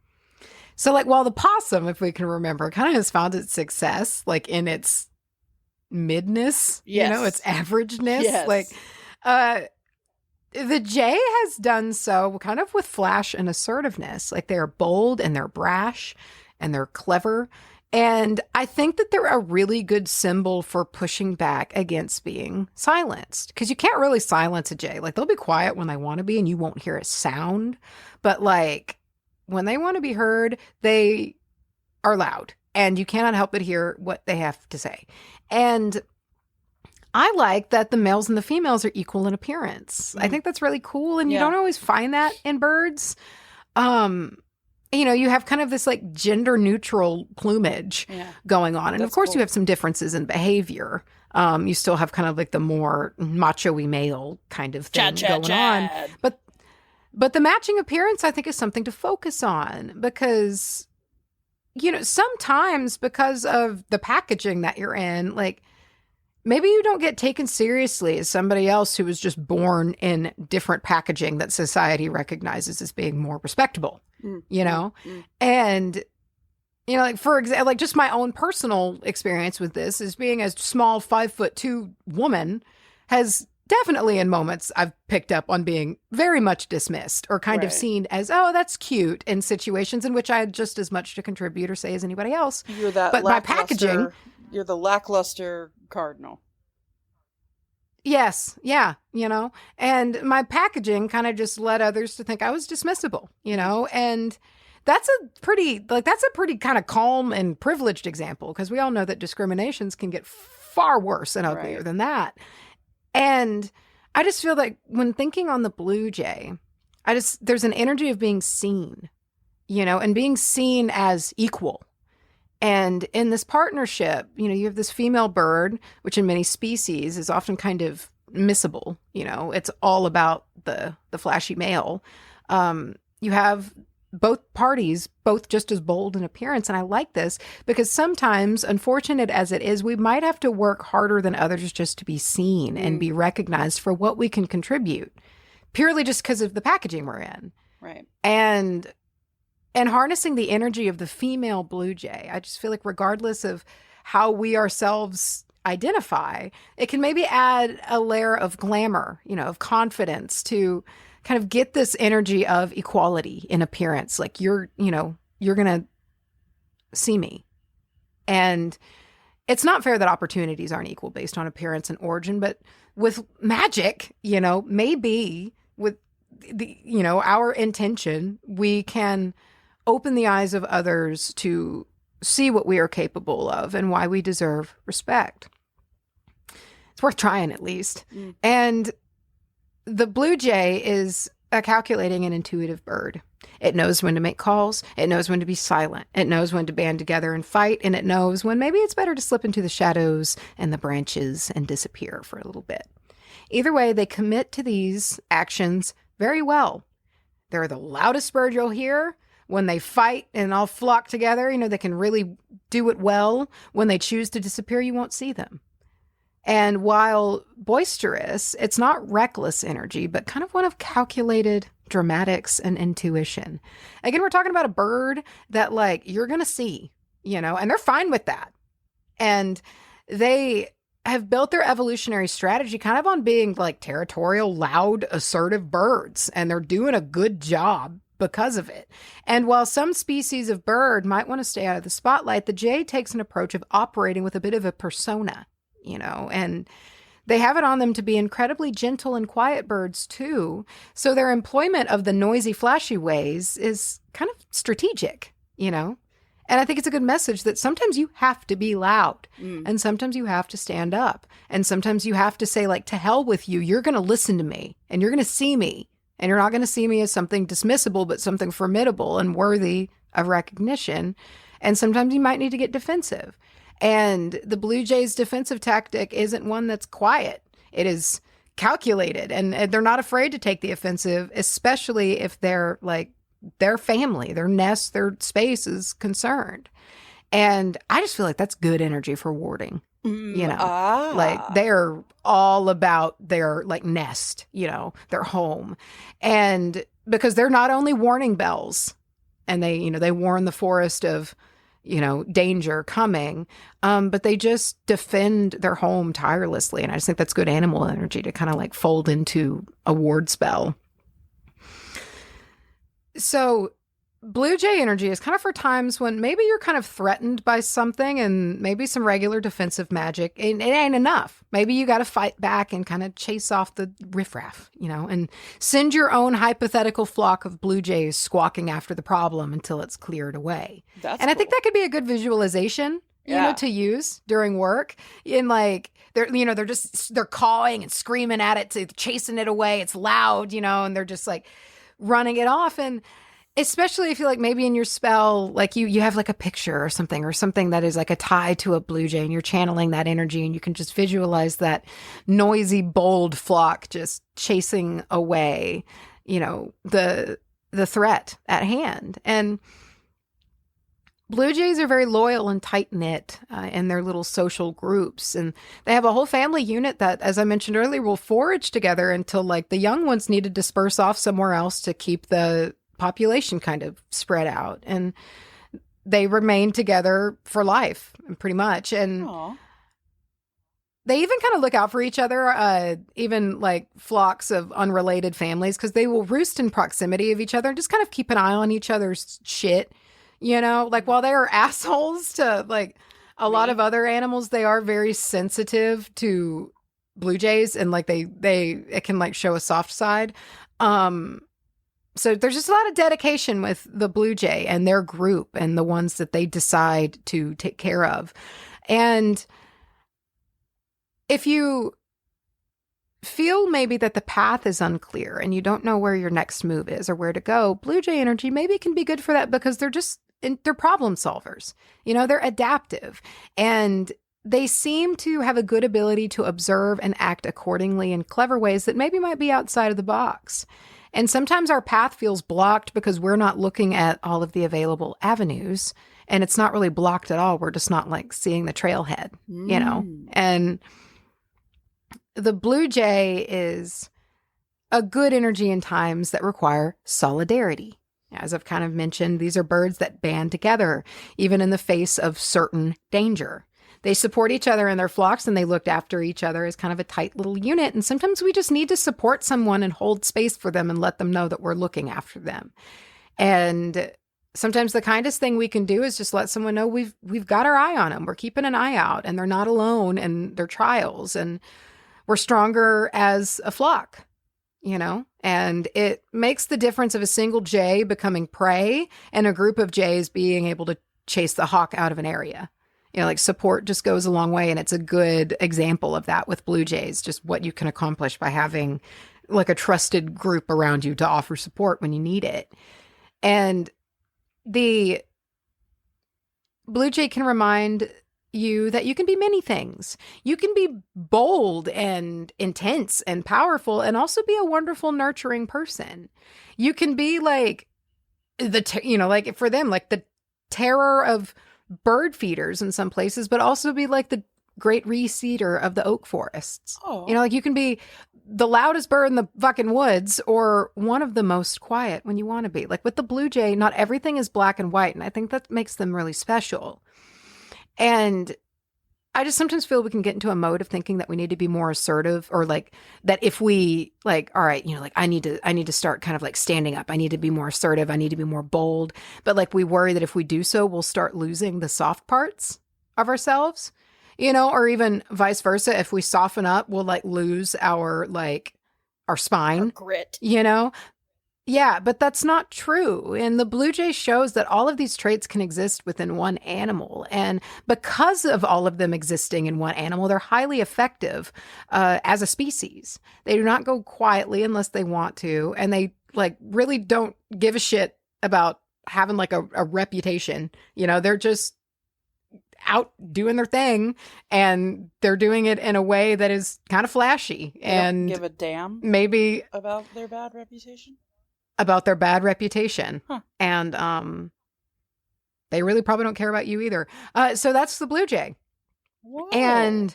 Speaker 2: So, like, while the possum, if we can remember, kind of has found its success, like, in its midness, its averageness.
Speaker 1: Yes.
Speaker 2: Like, the Jay has done so kind of with flash and assertiveness. Like, they're bold and they're brash and they're clever. And I think that they're a really good symbol for pushing back against being silenced. Because you can't really silence a Jay. Like, they'll be quiet when they want to be and you won't hear a sound. But, like, when they want to be heard, they are loud. And you cannot help but hear what they have to say. And I like that the males and the females are equal in appearance. I think that's really cool. And you don't always find that in birds. You have kind of this, like, gender neutral plumage going on. And of course, you have some differences in behavior. You still have kind of like the more macho-y male kind of thing going on. But the matching appearance, I think, is something to focus on because, sometimes because of the packaging that you're in, like, maybe you don't get taken seriously as somebody else who was just born in different packaging that society recognizes as being more respectable, And, like, for example, like, just my own personal experience with this is being a small 5'2" woman has definitely in moments I've picked up on being very much dismissed or kind of seen as, oh, that's cute, in situations in which I had just as much to contribute or say as anybody else.
Speaker 1: You're that
Speaker 2: but my packaging,
Speaker 1: you're the lackluster cardinal.
Speaker 2: Yes. Yeah. And my packaging kind of just led others to think I was dismissible, and that's a pretty kind of calm and privileged example because we all know that discriminations can get far worse and uglier than that. And I just feel like when thinking on the Blue Jay, there's an energy of being seen, and being seen as equal. And in this partnership, you have this female bird, which in many species is often kind of missable. It's all about the flashy male. You have both parties, both just as bold in appearance. And I like this because sometimes, unfortunate as it is, we might have to work harder than others just to be seen and be recognized for what we can contribute, purely just because of the packaging we're in.
Speaker 1: Right.
Speaker 2: And harnessing the energy of the female Blue Jay, I just feel like regardless of how we ourselves identify, it can maybe add a layer of glamour, of confidence to kind of get this energy of equality in appearance. Like you're going to see me. And it's not fair that opportunities aren't equal based on appearance and origin, but with magic, maybe with our intention, we can open the eyes of others to see what we are capable of and why we deserve respect. It's worth trying at least. And the Blue Jay is a calculating and intuitive bird. It knows when to make calls. It knows when to be silent. It knows when to band together and fight. And it knows when maybe it's better to slip into the shadows and the branches and disappear for a little bit. Either way, they commit to these actions very well. They're the loudest bird you'll hear. When they fight and all flock together, they can really do it well. When they choose to disappear, you won't see them. And while boisterous, it's not reckless energy, but kind of one of calculated dramatics and intuition. Again, we're talking about a bird that, like, you're going to see, and they're fine with that. And they have built their evolutionary strategy kind of on being like territorial, loud, assertive birds. And they're doing a good job because of it. And while some species of bird might want to stay out of the spotlight, the jay takes an approach of operating with a bit of a persona, and they have it on them to be incredibly gentle and quiet birds too. So their employment of the noisy, flashy ways is kind of strategic, And I think it's a good message that sometimes you have to be loud and sometimes you have to stand up and sometimes you have to say, like, to hell with you. You're going to listen to me and you're going to see me, and you're not going to see me as something dismissible, but something formidable and worthy of recognition. And sometimes you might need to get defensive. And the Blue Jays' defensive tactic isn't one that's quiet. It is calculated, and they're not afraid to take the offensive, especially if they're like their family, their nest, their space is concerned. And I just feel like that's good energy for warding, like they're all about their like nest, their home. And because they're not only warning bells and they warn the forest of, danger coming, but they just defend their home tirelessly. And I just think that's good animal energy to kind of like fold into a ward spell. So Blue Jay energy is kind of for times when maybe you're kind of threatened by something and maybe some regular defensive magic. It ain't enough. Maybe you got to fight back and kind of chase off the riffraff, and send your own hypothetical flock of Blue Jays squawking after the problem until it's cleared away. I think that could be a good visualization, to use during work. In like, they're cawing and screaming at it, chasing it away. It's loud, and they're just like running it off. And especially if you like maybe in your spell, like you have like a picture or something that is like a tie to a Blue Jay and you're channeling that energy and you can just visualize that noisy, bold flock just chasing away, the threat at hand. And Blue Jays are very loyal and tight-knit in their little social groups. And they have a whole family unit that, as I mentioned earlier, will forage together until like the young ones need to disperse off somewhere else to keep the population kind of spread out, and they remain together for life pretty much. And they even kind of look out for each other, even like flocks of unrelated families, because they will roost in proximity of each other and just kind of keep an eye on each other's shit, like while they are assholes to like a lot of other animals, they are very sensitive to Blue Jays, and like it can like show a soft side. So there's just a lot of dedication with the Blue Jay and their group and the ones that they decide to take care of. And if you feel maybe that the path is unclear and you don't know where your next move is or where to go, Blue Jay energy maybe can be good for that, because they're problem solvers. They're adaptive, and they seem to have a good ability to observe and act accordingly in clever ways that maybe might be outside of the box. And sometimes our path feels blocked because we're not looking at all of the available avenues, and it's not really blocked at all. We're just not like seeing the trailhead, and the Blue Jay is a good energy in times that require solidarity. As I've kind of mentioned, these are birds that band together, even in the face of certain danger. They support each other in their flocks, and they look after each other as kind of a tight little unit. And sometimes we just need to support someone and hold space for them and let them know that we're looking after them. And sometimes the kindest thing we can do is just let someone know we've got our eye on them. We're keeping an eye out, and they're not alone in their trials, and we're stronger as a flock, and it makes the difference of a single jay becoming prey and a group of jays being able to chase the hawk out of an area. Like support just goes a long way. And it's a good example of that with Blue Jays, just what you can accomplish by having like a trusted group around you to offer support when you need it. And the Blue Jay can remind you that you can be many things. You can be bold and intense and powerful, and also be a wonderful, nurturing person. You can be like like for them, like the terror of bird feeders in some places, but also be like the great reseeder of the oak forests. Like you can be the loudest bird in the fucking woods, or one of the most quiet when you want to be. Like with the Blue Jay, not everything is black and white, and I think that makes them really special. And I just sometimes feel we can get into a mode of thinking that we need to be more assertive, or like that if we like, all right, like I need to start kind of like standing up. I need to be more assertive. I need to be more bold. But like we worry that if we do so, we'll start losing the soft parts of ourselves, or even vice versa. If we soften up, we'll like lose our spine,
Speaker 1: Our grit.
Speaker 2: Yeah, but that's not true. And the Blue Jay shows that all of these traits can exist within one animal. And because of all of them existing in one animal, they're highly effective as a species. They do not go quietly unless they want to. And they like really don't give a shit about having like a reputation. They're just out doing their thing, and they're doing it in a way that is kind of flashy.
Speaker 1: They
Speaker 2: and
Speaker 1: don't give a damn
Speaker 2: maybe
Speaker 1: about their bad reputation.
Speaker 2: Huh. And they really probably don't care about you either. So that's the Blue Jay.
Speaker 1: Whoa.
Speaker 2: And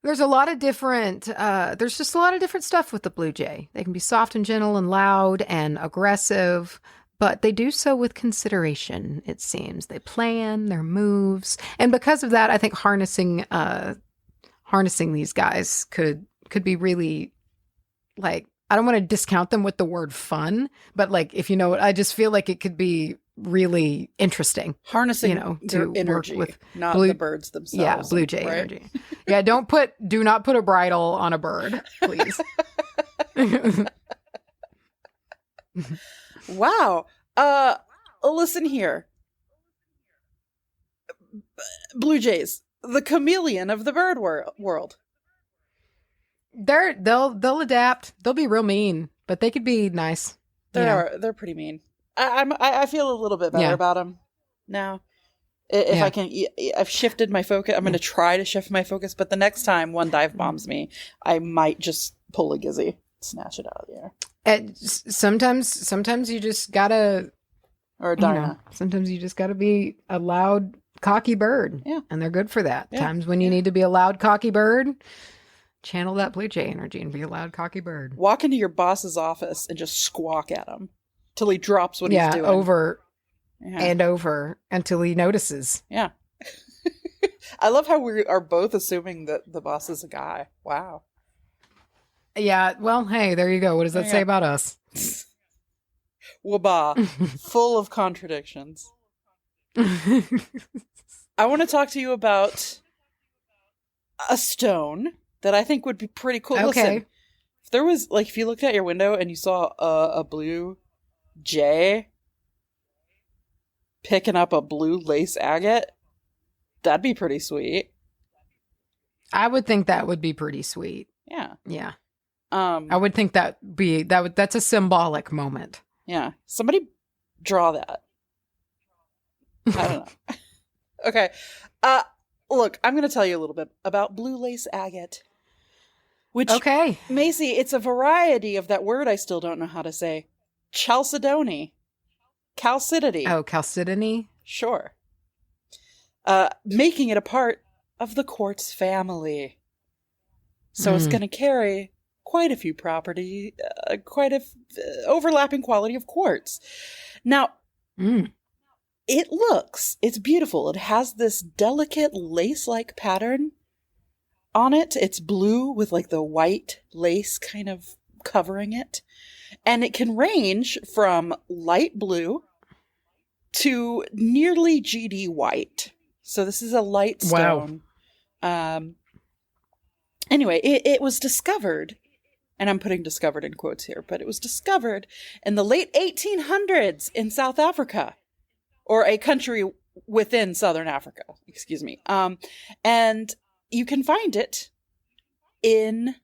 Speaker 2: there's a lot of different, there's just a lot of different stuff with the Blue Jay. They can be soft and gentle and loud and aggressive, but they do so with consideration, it seems. They plan their moves. And because of that, I think harnessing these guys could be really like, I don't want to discount them with the word fun, but like, if you know what, I just feel like it could be really interesting.
Speaker 1: Harnessing
Speaker 2: to
Speaker 1: energy,
Speaker 2: work with
Speaker 1: not the birds themselves.
Speaker 2: Yeah, Blue Jay
Speaker 1: right?
Speaker 2: energy. Yeah, do not put a bridle on a bird, please.
Speaker 1: Wow. Listen here. Blue Jays, the chameleon of the bird world.
Speaker 2: They'll adapt. They'll be real mean, but they could be nice.
Speaker 1: They're pretty mean. I feel a little bit better about them now. If I can, I've shifted my focus. I'm going to try to shift my focus, but the next time one dive bombs me, I might just pull a gizzy, snatch it out of the air.
Speaker 2: And sometimes you just gotta,
Speaker 1: or a Dinah.
Speaker 2: Sometimes you just gotta be a loud, cocky bird.
Speaker 1: Yeah,
Speaker 2: and they're good for that.
Speaker 1: Yeah.
Speaker 2: Times when you need to be a loud, cocky bird. Channel that Blue Jay energy and be a loud, cocky bird.
Speaker 1: Walk into your boss's office and just squawk at him till he drops what he's doing.
Speaker 2: Over and over until he notices.
Speaker 1: Yeah. I love how we are both assuming that the boss is a guy. Wow.
Speaker 2: Yeah, well, hey, there you go. What does that say about us?
Speaker 1: Wabah. Full of contradictions. I want to talk to you about a stone that I think would be pretty cool.
Speaker 2: Okay.
Speaker 1: Listen, if there was, like, if you looked out your window and you saw a blue jay picking up a blue lace agate, that'd be pretty sweet.
Speaker 2: I would think that would be pretty sweet.
Speaker 1: Yeah.
Speaker 2: Yeah. I would think that's a symbolic moment.
Speaker 1: Yeah. Somebody draw that. I don't know. Okay. Look, I'm going to tell you a little bit about blue lace agate. Which, Macy, it's a variety of that word I still don't know how to say. Chalcedony. Chalcidity.
Speaker 2: Oh, chalcedony?
Speaker 1: Sure. Making it a part of the quartz family. So it's going to carry quite a few property, overlapping quality of quartz. Now, it's beautiful. It has this delicate lace-like pattern on it. It's blue with like the white lace kind of covering it. And it can range from light blue to nearly GD white. So this is a light stone. Wow. Anyway, it was discovered, and I'm putting discovered in quotes here, but it was discovered in the late 1800s in South Africa, or a country within Southern Africa, excuse me. And you can find it in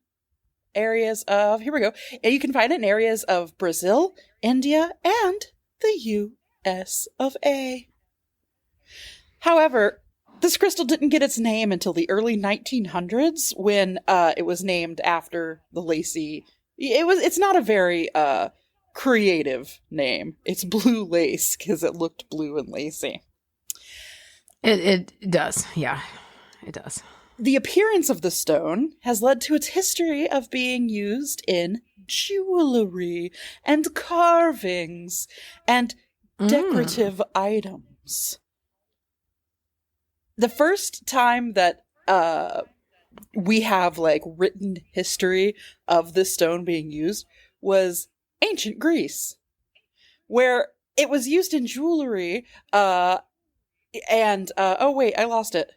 Speaker 1: areas of, here we go. You can find it in areas of Brazil, India, and the US of A. However, this crystal didn't get its name until the early 1900s when it was named after the lacy. It's not a very creative name. It's blue lace because it looked blue and lacy.
Speaker 2: It does. Yeah, it does.
Speaker 1: The appearance of the stone has led to its history of being used in jewelry and carvings and decorative items. the first time that we have like written history of this stone being used was ancient Greece, where it was used in jewelry. Oh wait, I lost it.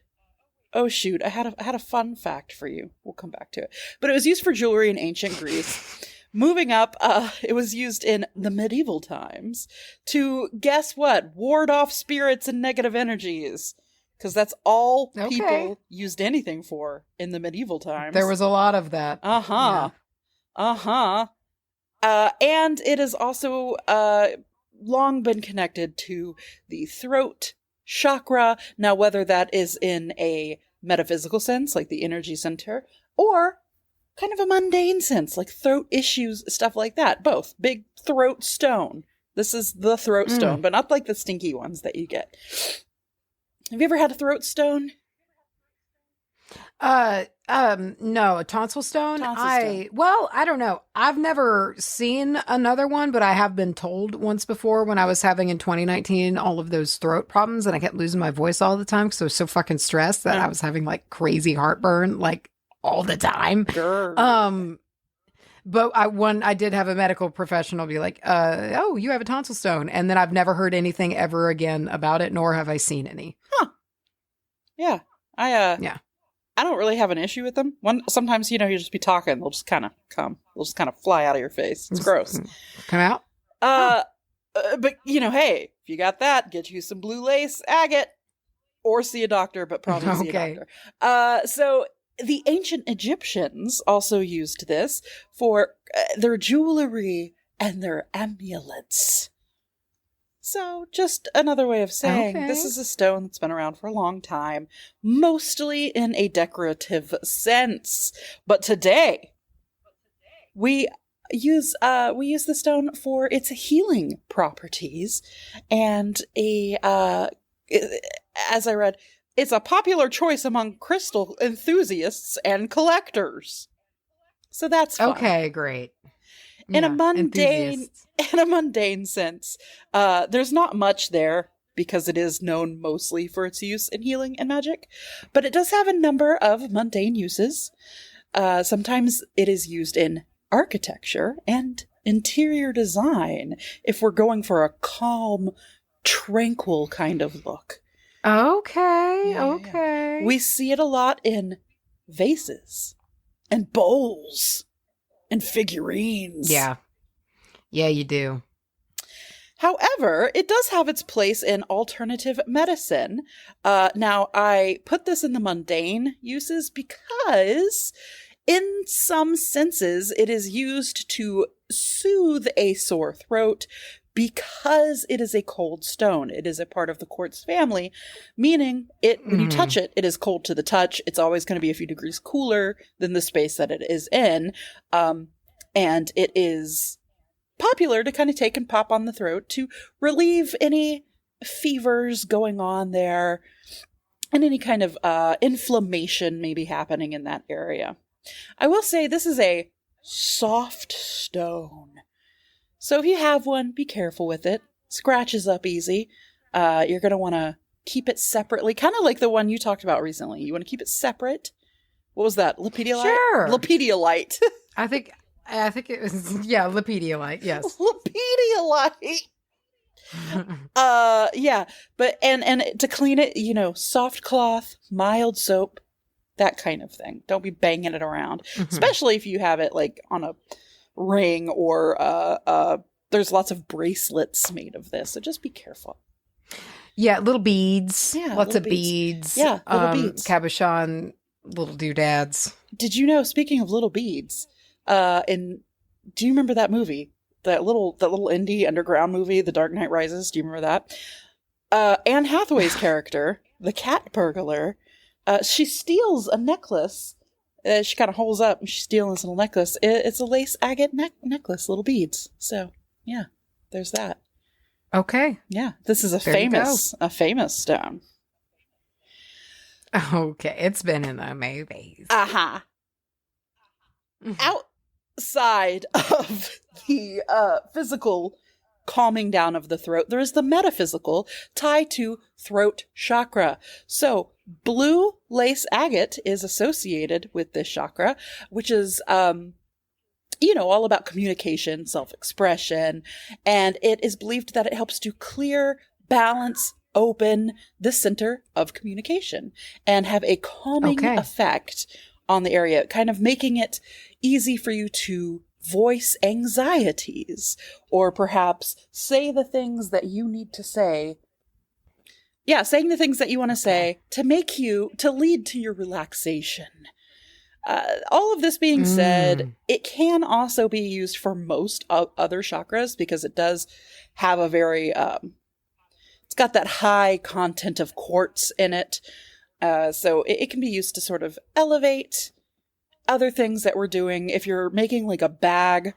Speaker 1: Oh shoot, I had a fun fact for you. We'll come back to it. But it was used for jewelry in ancient Greece. Moving up, it was used in the medieval times to, guess what, ward off spirits and negative energies. Because that's all people used anything for in the medieval times.
Speaker 2: There was a lot of that.
Speaker 1: Uh-huh. Yeah. Uh-huh. And it has also long been connected to the throat chakra. Now, whether that is in a metaphysical sense, like the energy center, or kind of a mundane sense, like throat issues, stuff like that. Both. Big throat stone. This is the throat stone, but not like the stinky ones that you get. Have you ever had a throat stone?
Speaker 2: No, a tonsil stone. Well, I don't know. I've never seen another one, but I have been told once before when I was having in 2019 all of those throat problems, and I kept losing my voice all the time because I was so fucking stressed that I was having like crazy heartburn like all the time.
Speaker 1: Grr.
Speaker 2: But I did have a medical professional be like, "Oh, you have a tonsil stone," and then I've never heard anything ever again about it, nor have I seen any.
Speaker 1: Huh? Yeah, I don't really have an issue with them. Sometimes, you just be talking, they'll just kind of come. They'll just kind of fly out of your face. It's gross.
Speaker 2: Come out?
Speaker 1: But, hey, if you got that, get you some Blue Lace Agate. Or see a doctor, but probably see a doctor. So, the ancient Egyptians also used this for their jewelry and their amulets. So, just another way of saying this is a stone that's been around for a long time, mostly in a decorative sense. But today, we use the stone for its healing properties, and as I read, it's a popular choice among crystal enthusiasts and collectors. So that's fun. Okay,
Speaker 2: great.
Speaker 1: In a mundane sense, there's not much there because it is known mostly for its use in healing and magic, but it does have a number of mundane uses. Sometimes it is used in architecture and interior design if we're going for a calm, tranquil kind of look. Okay. We see it a lot in vases and bowls and figurines.
Speaker 2: Yeah, you do.
Speaker 1: However, it does have its place in alternative medicine. Now, I put this in the mundane uses because in some senses it is used to soothe a sore throat because it is a cold stone. It is a part of the quartz family, meaning when you touch it, it is cold to the touch. It's always going to be a few degrees cooler than the space that it is in. And it is popular to kind of take and pop on the throat to relieve any fevers going on there and any kind of inflammation maybe happening in that area. I will say this is a soft stone. So if you have one, be careful with it. Scratches up easy. You're going to want to keep it separately, kind of like the one you talked about recently. You want to keep it separate. What was that? Lepidolite?
Speaker 2: Sure.
Speaker 1: Lepidolite.
Speaker 2: I think it was, Lepidolite, yes.
Speaker 1: Lepidolite. Yeah, but and to clean it, soft cloth, mild soap, that kind of thing. Don't be banging it around, especially if you have it like on a ring or there's lots of bracelets made of this. So just be careful.
Speaker 2: Yeah, little beads.
Speaker 1: Yeah,
Speaker 2: lots of beads.
Speaker 1: Yeah, little beads.
Speaker 2: Cabochon, little doodads.
Speaker 1: Did you know? Speaking of little beads, do you remember that movie? That little indie underground movie, The Dark Knight Rises. Do you remember that? Anne Hathaway's character, the cat burglar, she steals a necklace. She kind of holds up and she's stealing this little necklace. It's a lace agate necklace, little beads. So, yeah, there's that.
Speaker 2: Okay.
Speaker 1: Yeah, this is a famous stone.
Speaker 2: Okay, it's been in the movies.
Speaker 1: Uh-huh. Outside of the physical calming down of the throat, there is the metaphysical tied to throat chakra. So, Blue Lace Agate is associated with this chakra, which is, all about communication, self-expression, and it is believed that it helps to clear, balance, open the center of communication and have a calming effect on the area, kind of making it easy for you to voice anxieties or perhaps say the things that you need to say. Yeah, saying the things that you want to say to lead to your relaxation. All of this being said, it can also be used for most other chakras because it does have a very, it's got that high content of quartz in it. So it can be used to sort of elevate other things that we're doing. If you're making like a bag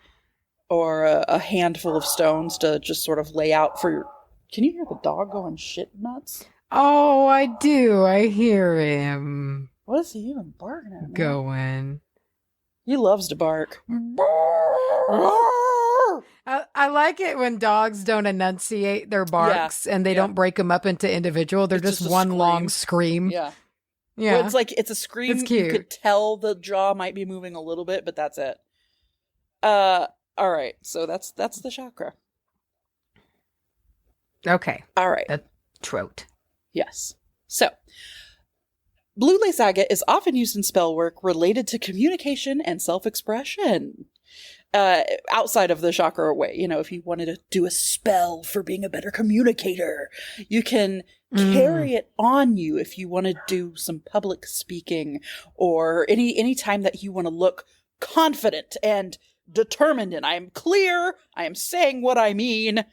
Speaker 1: or a handful of stones to just sort of lay out for your... Can you hear the dog going shit nuts?
Speaker 2: Oh, I do. I hear him.
Speaker 1: What is he even barking at?
Speaker 2: Going.
Speaker 1: He loves to bark.
Speaker 2: I like it when dogs don't enunciate their barks and they don't break them up into individual. They're just one long scream.
Speaker 1: Yeah.
Speaker 2: Yeah.
Speaker 1: Well, it's a scream.
Speaker 2: It's cute.
Speaker 1: You could tell the jaw might be moving a little bit, but that's it. All right. So that's the chakra.
Speaker 2: Okay.
Speaker 1: All right.
Speaker 2: That trote.
Speaker 1: Yes. So, Blue Lace Agate is often used in spell work related to communication and self-expression. Outside of the chakra way, if you wanted to do a spell for being a better communicator, you can carry it on you if you want to do some public speaking or any time that you want to look confident and determined and I am clear, I am saying what I mean,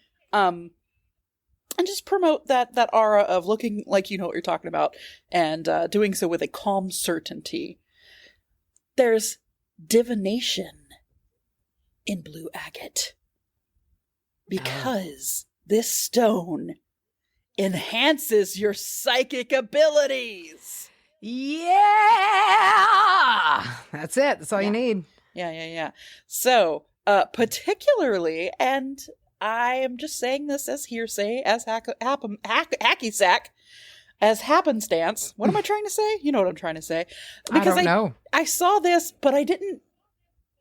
Speaker 1: and just promote that aura of looking like you know what you're talking about and doing so with a calm certainty. There's divination in blue agate because this stone enhances your psychic abilities.
Speaker 2: Yeah, that's it. That's all you need.
Speaker 1: Yeah. So, particularly, and I am just saying this as hearsay, as hacky sack, as happenstance. What am I trying to say? You know what I'm trying to say. Because
Speaker 2: I don't know.
Speaker 1: I saw this, but I didn't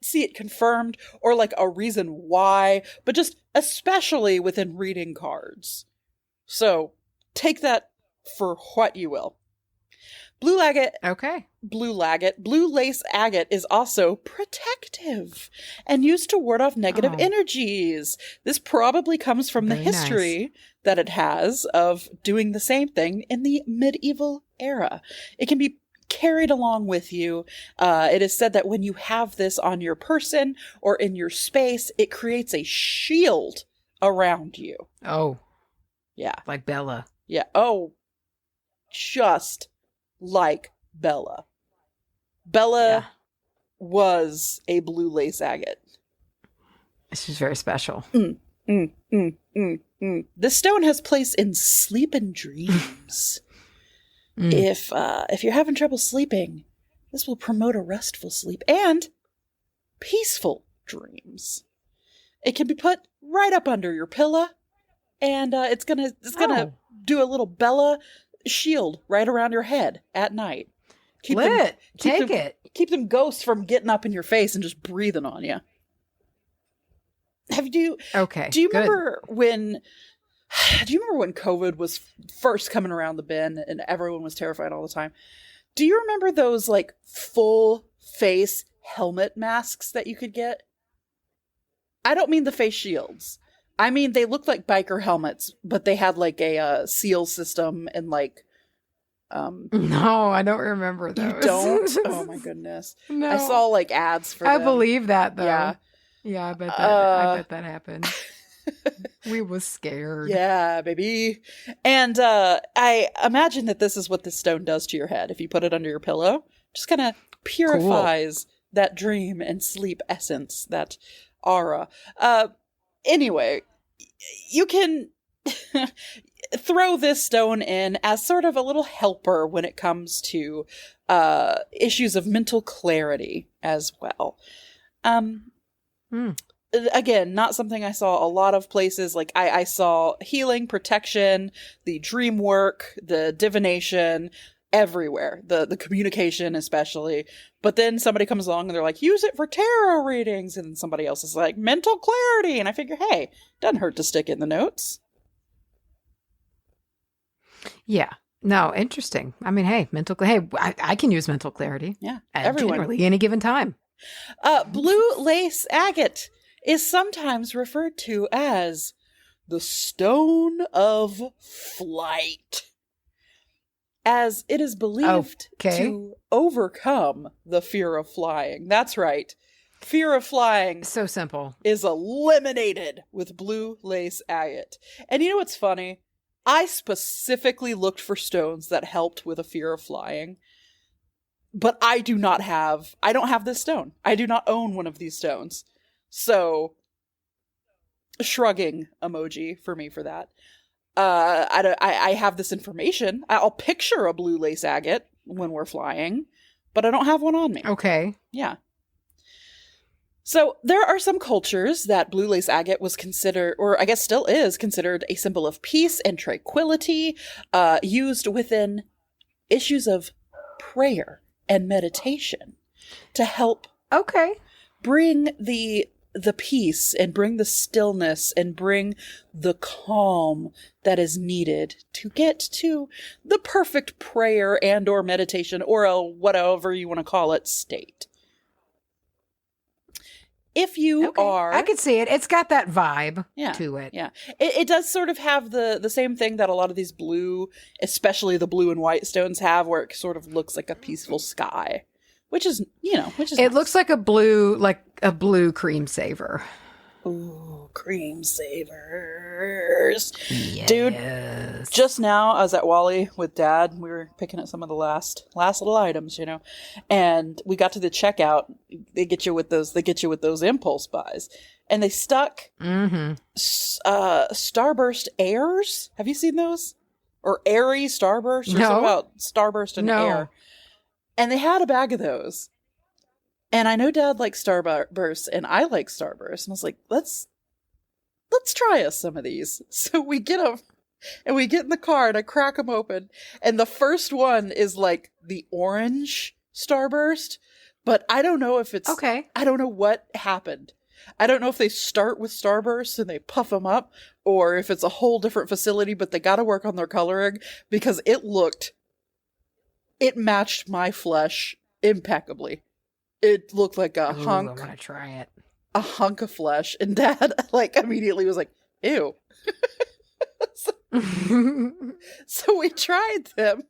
Speaker 1: see it confirmed or like a reason why, but just especially within reading cards. So take that for what you will. Blue Lace Agate is also protective and used to ward off negative energies. This probably comes from the history that it has of doing the same thing in the medieval era. It can be carried along with you. It is said that when you have this on your person or in your space, it creates a shield around you.
Speaker 2: Oh.
Speaker 1: Yeah.
Speaker 2: Like Bella.
Speaker 1: Yeah. Oh, just like Bella. Bella was a blue lace agate.
Speaker 2: She's very special.
Speaker 1: This stone has place in sleep and dreams. If you're having trouble sleeping, this will promote a restful sleep and peaceful dreams. It can be put right up under your pillow, and it's gonna do a little Bella shield right around your head at night. Keep them ghosts from getting up in your face and just breathing on you. Do you remember when COVID was first coming around the bend and everyone was terrified all the time? Do you remember those like full face helmet masks that you could get? I don't mean the face shields. I mean, they looked like biker helmets, but they had like a seal system and like,
Speaker 2: no, I don't remember those.
Speaker 1: You don't? Oh my goodness.
Speaker 2: No.
Speaker 1: I saw like ads for
Speaker 2: I
Speaker 1: them.
Speaker 2: believe that though.
Speaker 1: Yeah.
Speaker 2: Yeah, I bet that happened. We was scared.
Speaker 1: Yeah, baby. And I imagine that this is what this stone does to your head. If you put it under your pillow, just kind of purifies that dream and sleep essence, that aura. Anyway, you can throw this stone in as sort of a little helper when it comes to issues of mental clarity as well. Again, not something I saw a lot of places. Like I saw healing, protection, the dream work, the divination, everywhere, the communication especially. But then somebody comes along and they're like, use it for tarot readings, and somebody else is like, mental clarity, and I figure, hey, doesn't hurt to stick it in the notes.
Speaker 2: Yeah. No, interesting. I mean, hey, I can use mental clarity.
Speaker 1: Yeah,
Speaker 2: at
Speaker 1: everyone.
Speaker 2: generally any given time.
Speaker 1: Blue Lace Agate is sometimes referred to as the Stone of Flight, as it is believed to overcome the fear of flying. That's right. Fear of flying.
Speaker 2: So simple.
Speaker 1: Is eliminated with Blue Lace Agate. And you know what's funny? I specifically looked for stones that helped with a fear of flying. But I don't have this stone. I do not own one of these stones. So, shrugging emoji for me for that. I have this information. I'll picture a blue lace agate when we're flying, but I don't have one on me.
Speaker 2: Okay.
Speaker 1: Yeah. So there are some cultures that blue lace agate was considered, or I guess still is considered, a symbol of peace and tranquility, used within issues of prayer and meditation to help bring the peace and bring the stillness and bring the calm that is needed to get to the perfect prayer and or meditation or a whatever you want to call it state. If you are...
Speaker 2: I could see it. It's got that vibe to it.
Speaker 1: Yeah. It does sort of have the same thing that a lot of these blue, especially the blue and white stones have, where it sort of looks like a peaceful sky. Which is It
Speaker 2: nice. Looks like a blue cream saver.
Speaker 1: Ooh, cream savers.
Speaker 2: Yes.
Speaker 1: Dude, just now I was at Wally with Dad. We were picking up some of the last little items, and we got to the checkout. They get you with those impulse buys. And they stuck Starburst Airs. Have you seen those? Or Airy Starburst? Or something about Starburst and Air. And they had a bag of those. And I know Dad likes Starburst, and I like Starburst. And I was like, let's try us some of these. So we get them, and we get in the car, and I crack them open. And the first one is like the orange Starburst. But I don't know if it's... Okay. I don't know what happened. I don't know if they start with Starburst and they puff them up, or if it's a whole different facility, but they got to work on their coloring, because it matched my flesh impeccably. It looked like a hunk.
Speaker 2: I want to try it.
Speaker 1: A hunk of flesh. And Dad, immediately was like, ew. So we tried them.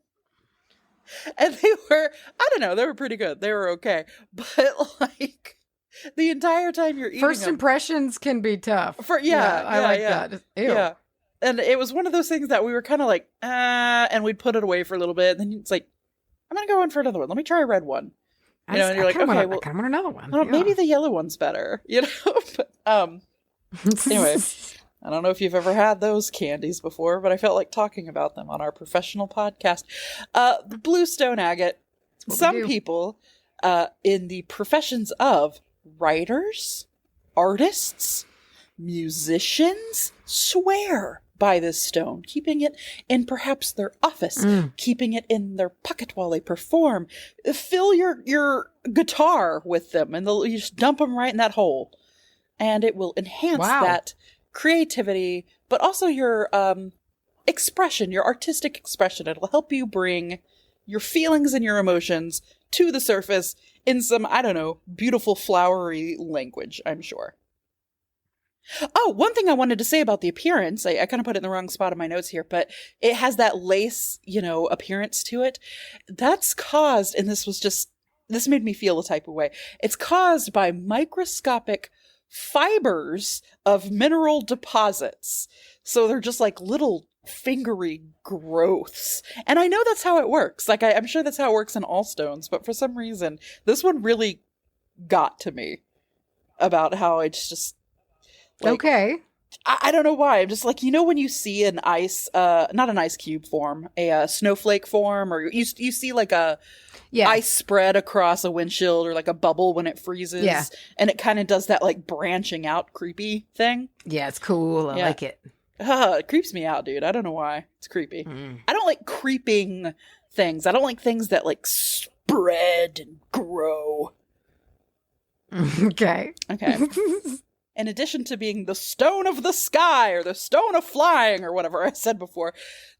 Speaker 1: And they were, I don't know, they were pretty good. They were okay. But, the entire time you're eating
Speaker 2: First impressions can be tough.
Speaker 1: I like
Speaker 2: that. Ew.
Speaker 1: Yeah. And it was one of those things that we were kind of like, and we'd put it away for a little bit. And then it's like, I'm going to go in for another one. Let me try a red one. And you're like, okay, well,
Speaker 2: I kind of want another one.
Speaker 1: Maybe the yellow one's better, But, anyway, I don't know if you've ever had those candies before, but I felt like talking about them on our professional podcast. The blue stone agate. Some people in the professions of writers, artists, musicians swear by this stone, keeping it in perhaps their office, keeping it in their pocket while they perform. Fill your guitar with them, and you just dump them right in that hole. And it will enhance that creativity, but also your expression, your artistic expression. It'll help you bring your feelings and your emotions to the surface in some, I don't know, beautiful flowery language, I'm sure. Oh, one thing I wanted to say about the appearance, I kind of put it in the wrong spot in my notes here, but it has that lace, appearance to it. That's caused, and this made me feel a type of way. It's caused by microscopic fibers of mineral deposits. So they're just like little fingery growths. And I know that's how it works. I'm sure that's how it works in all stones, but for some reason, this one really got to me about how it's just... okay. I don't know why. I'm just like, when you see an ice, not an ice cube form, a snowflake form, or you see like a ice spread across a windshield, or like a bubble when it freezes. Yeah. And it kind of does that branching out creepy thing.
Speaker 2: Yeah, it's cool. I like it.
Speaker 1: It creeps me out, dude. I don't know why. It's creepy. I don't like creeping things. I don't like things that like spread and grow.
Speaker 2: Okay.
Speaker 1: In addition to being the stone of the sky or the stone of flying or whatever I said before,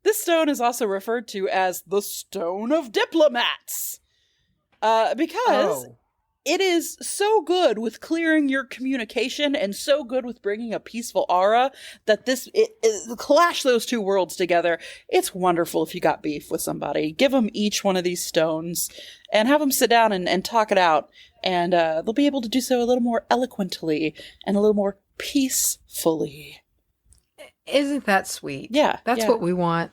Speaker 1: this stone is also referred to as the stone of diplomats. Because it is so good with clearing your communication and so good with bringing a peaceful aura that clash those two worlds together. It's wonderful if you got beef with somebody. Give them each one of these stones and have them sit down and talk it out. And they'll be able to do so a little more eloquently and a little more peacefully.
Speaker 2: Isn't that sweet?
Speaker 1: Yeah.
Speaker 2: That's what we want.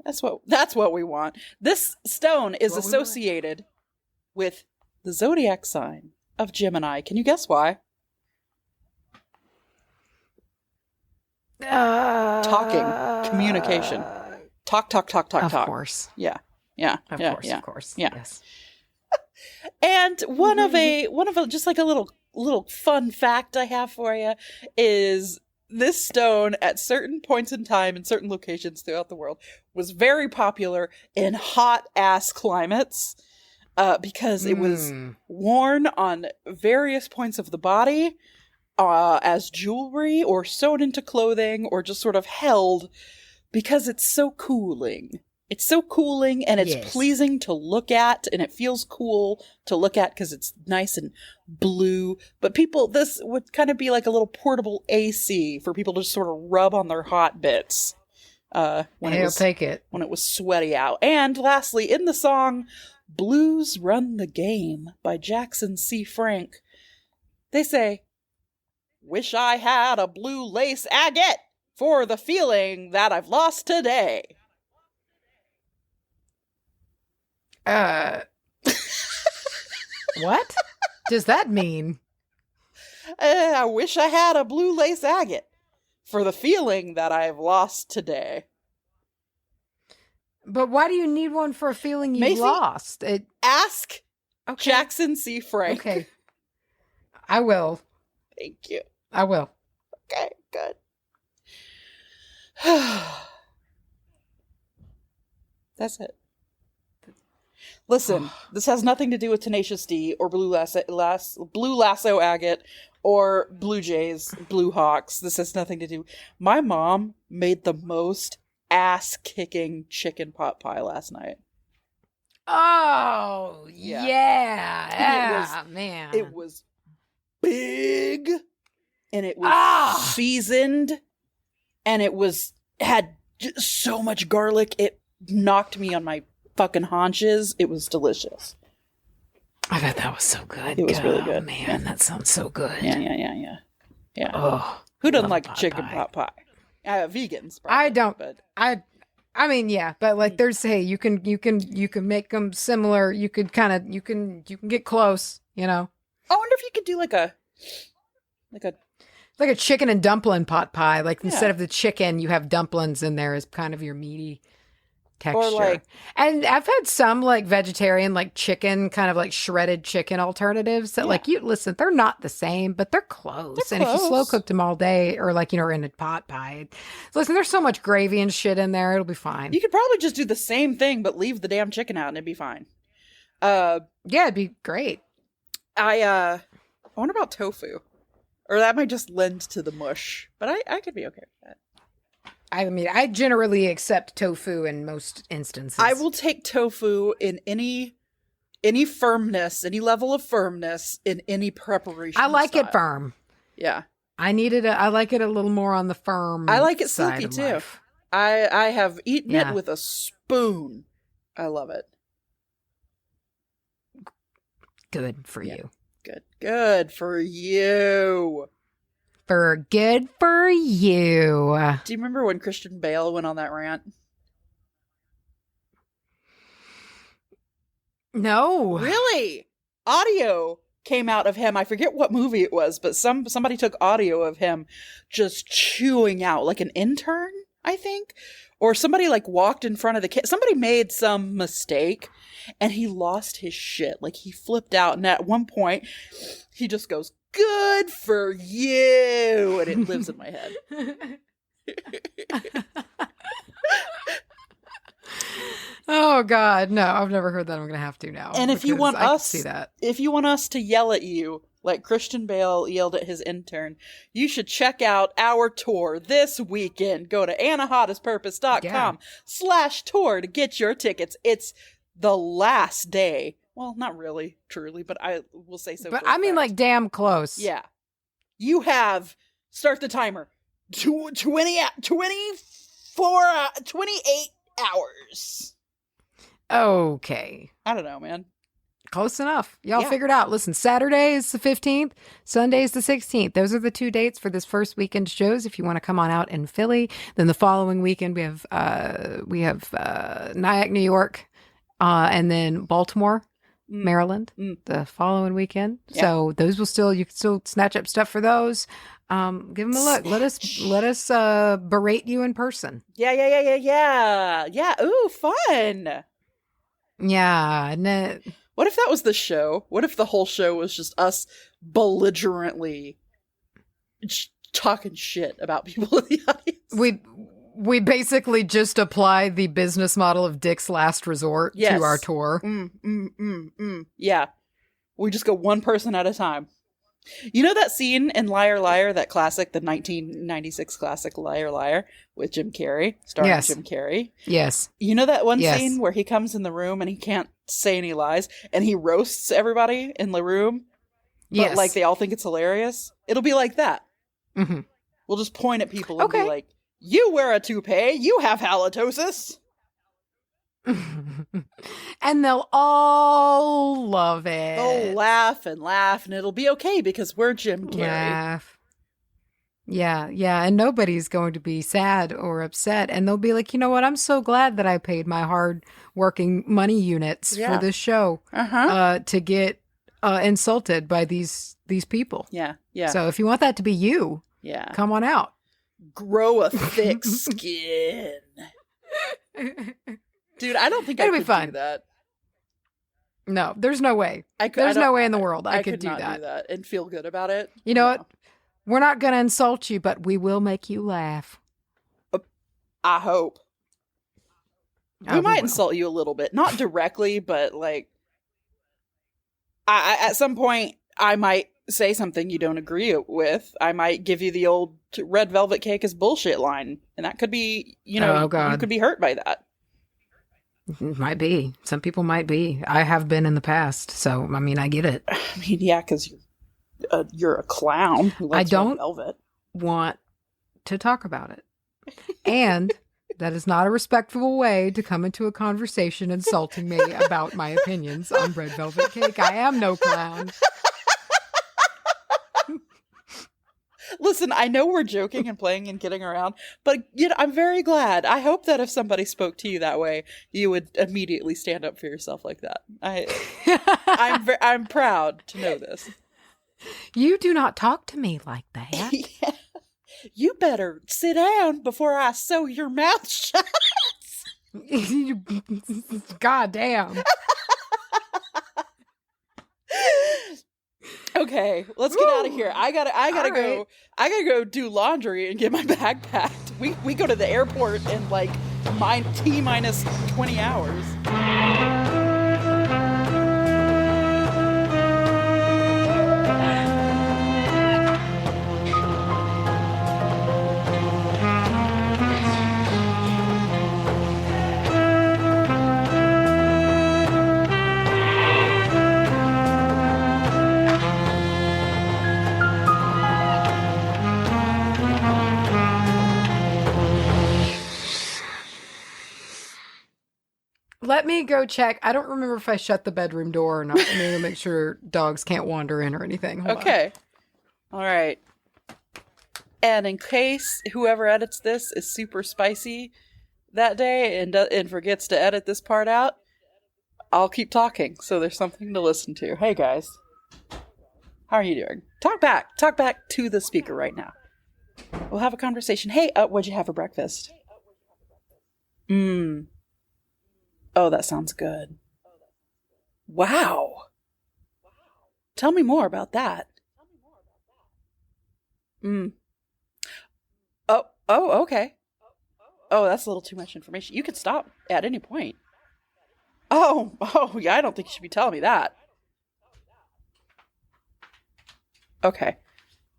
Speaker 1: That's what we want. This stone is associated with the zodiac sign of Gemini. Can you guess why? Talking. Communication. Talk.
Speaker 2: Of course.
Speaker 1: Yeah.
Speaker 2: Of course.
Speaker 1: Yeah.
Speaker 2: Yes.
Speaker 1: And one of just like a little fun fact I have for you is this stone at certain points in time in certain locations throughout the world was very popular in hot ass climates because it was worn on various points of the body as jewelry or sewn into clothing or just sort of held because it's so cooling. It's so cooling and it's pleasing to look at and it feels cool to look at because it's nice and blue. But this would kind of be like a little portable AC for people to just sort of rub on their hot bits when it was sweaty out. And lastly, in the song Blues Run the Game by Jackson C. Frank, they say, "Wish I had a blue lace agate for the feeling that I've lost today."
Speaker 2: What does that mean?
Speaker 1: I wish I had a blue lace agate for the feeling that I've lost today.
Speaker 2: But why do you need one for a feeling you
Speaker 1: Macy,
Speaker 2: lost?
Speaker 1: Ask Jackson C. Frank.
Speaker 2: Okay. I will.
Speaker 1: Thank you.
Speaker 2: I will.
Speaker 1: Okay, good. That's it. Listen, this has nothing to do with Tenacious D or Blue Lasso Agate or Blue Jays, Blue Hawks. This has nothing to do. My mom made the most ass-kicking chicken pot pie last night.
Speaker 2: Oh, yeah. Man.
Speaker 1: It was big, and it was seasoned, and had just so much garlic, it knocked me on my fucking haunches. It was delicious.
Speaker 2: I bet that was so good.
Speaker 1: It was really good.
Speaker 2: Man, that sounds so good.
Speaker 1: Yeah.
Speaker 2: Oh,
Speaker 1: who doesn't like chicken pot pie? Vegans, probably,
Speaker 2: I don't.
Speaker 1: But
Speaker 2: I mean, yeah, but like there's, hey, you can make them similar. You can get close. You know.
Speaker 1: I wonder if you could do like a
Speaker 2: chicken and dumpling pot pie. Like instead of the chicken, you have dumplings in there as kind of your meaty texture. And I've had some like vegetarian, like chicken, kind of like shredded chicken alternatives that like they're not the same, but they're close. And if you slow cooked them all day or like, or in a pot pie, listen, there's so much gravy and shit in there. It'll be fine.
Speaker 1: You could probably just do the same thing, but leave the damn chicken out and it'd be fine.
Speaker 2: Yeah, it'd be great.
Speaker 1: I wonder about tofu, or that might just lend to the mush, but I could be okay with that.
Speaker 2: I mean, I generally accept tofu in most instances.
Speaker 1: I will take tofu in any firmness, any level of firmness in any preparation.
Speaker 2: I like
Speaker 1: style.
Speaker 2: it firm.
Speaker 1: Yeah.
Speaker 2: I like it a little more on the firm.
Speaker 1: I like it silky too. I have eaten it with a spoon. I love it.
Speaker 2: Good for you.
Speaker 1: Good for you.
Speaker 2: Good for you.
Speaker 1: Do you remember when Christian Bale went on that rant?
Speaker 2: No.
Speaker 1: Really? Audio came out of him. I forget what movie it was, but somebody took audio of him just chewing out like an intern, I think. Or somebody like walked in front of the kid. Somebody made some mistake and he lost his shit. Like he flipped out. And at one point he just goes, "Good for you." And it lives in my head.
Speaker 2: Oh, Oh God, no! I've never heard that. I'm gonna have to now.
Speaker 1: And if you want
Speaker 2: I can
Speaker 1: us,
Speaker 2: see that.
Speaker 1: if you want us to yell at you like Christian Bale yelled at his intern, you should check out our tour this weekend. Go to anahottestpurpose.com/tour to get your tickets. It's the last day. Well, not really, truly, but I will say so.
Speaker 2: But I mean, like, damn close.
Speaker 1: Yeah. You have, start the timer, 28 hours.
Speaker 2: Okay.
Speaker 1: I don't know, man.
Speaker 2: Close enough. Y'all figured out. Listen, Saturday is the 15th. Sunday is the 16th. Those are the 2 dates for this first weekend shows. If you want to come on out in Philly, then the following weekend we have Nyack, New York, and then Baltimore, Maryland, the following weekend. Yeah. So those will you can still snatch up stuff for those. Give them a look. Let us berate you in person.
Speaker 1: Yeah. Ooh, fun.
Speaker 2: Yeah.
Speaker 1: What if that was the show? What if the whole show was just us belligerently talking shit about people in the audience?
Speaker 2: We basically just apply the business model of Dick's Last Resort to our tour.
Speaker 1: Yeah. We just go one person at a time. You know that scene in Liar Liar, that classic, the 1996 classic Liar Liar with Jim Carrey, starring Jim Carrey?
Speaker 2: Yes.
Speaker 1: You know that one scene where he comes in the room and he can't say any lies and he roasts everybody in the room? But like they all think it's hilarious? It'll be like that. Mm-hmm. We'll just point at people and be like, you wear a toupee, you have halitosis.
Speaker 2: And they'll all love it.
Speaker 1: They'll laugh, and it'll be okay because we're Jim Carrey.
Speaker 2: Laugh. Yeah, and nobody's going to be sad or upset, and they'll be like, you know what, I'm so glad that I paid my hard-working money units for this show to get insulted by these people. Yeah. So if you want that to be you, come on out.
Speaker 1: Grow a thick skin. Dude, I don't think I could do that.
Speaker 2: No, there's no way. There's no way in the world I could do
Speaker 1: not
Speaker 2: that.
Speaker 1: do that and feel good about it.
Speaker 2: You know what? We're not going to insult you, but we will make you laugh.
Speaker 1: I hope. We might insult you a little bit. Not directly, but like, at some point, I might say something you don't agree with. I might give you the old red velvet cake is bullshit line. And that could be, you could be hurt by that.
Speaker 2: Might be. Some people might be. I have been in the past, so I mean, I get it.
Speaker 1: I mean, yeah, because you're a clown who likes red velvet.
Speaker 2: Want to talk about it, and that is not a respectful way to come into a conversation insulting me about my opinions on red velvet cake. I am no clown.
Speaker 1: Listen, I know we're joking and playing and kidding around, but I'm very glad. I hope that if somebody spoke to you that way, you would immediately stand up for yourself like that. I'm proud to know this.
Speaker 2: You do not talk to me like that.
Speaker 1: Yeah. You better sit down before I sew your mouth shut.
Speaker 2: God damn.
Speaker 1: Okay, let's get out of here. I gotta go do laundry and get my bag packed. We go to the airport in like T-minus 20 hours.
Speaker 2: Let me go check. I don't remember if I shut the bedroom door or not. I'm going to make sure dogs can't wander in or anything. Hold on.
Speaker 1: All right. And in case whoever edits this is super spicy that day and forgets to edit this part out, I'll keep talking so there's something to listen to. Hey guys, how are you doing? Talk back to the speaker right now. We'll have a conversation. Hey, what'd you have for breakfast? Oh, that sounds good. Wow. Tell me more about that. Oh, okay. Oh, that's a little too much information. You could stop at any point. Oh, yeah, I don't think you should be telling me that. Okay.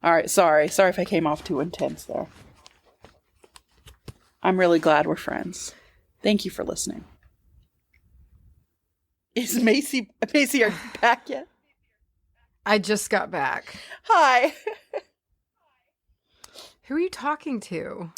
Speaker 1: All right, sorry. Sorry if I came off too intense there. I'm really glad we're friends. Thank you for listening. Is Macy, are you back yet?
Speaker 2: I just got back.
Speaker 1: Hi.
Speaker 2: Who are you talking to?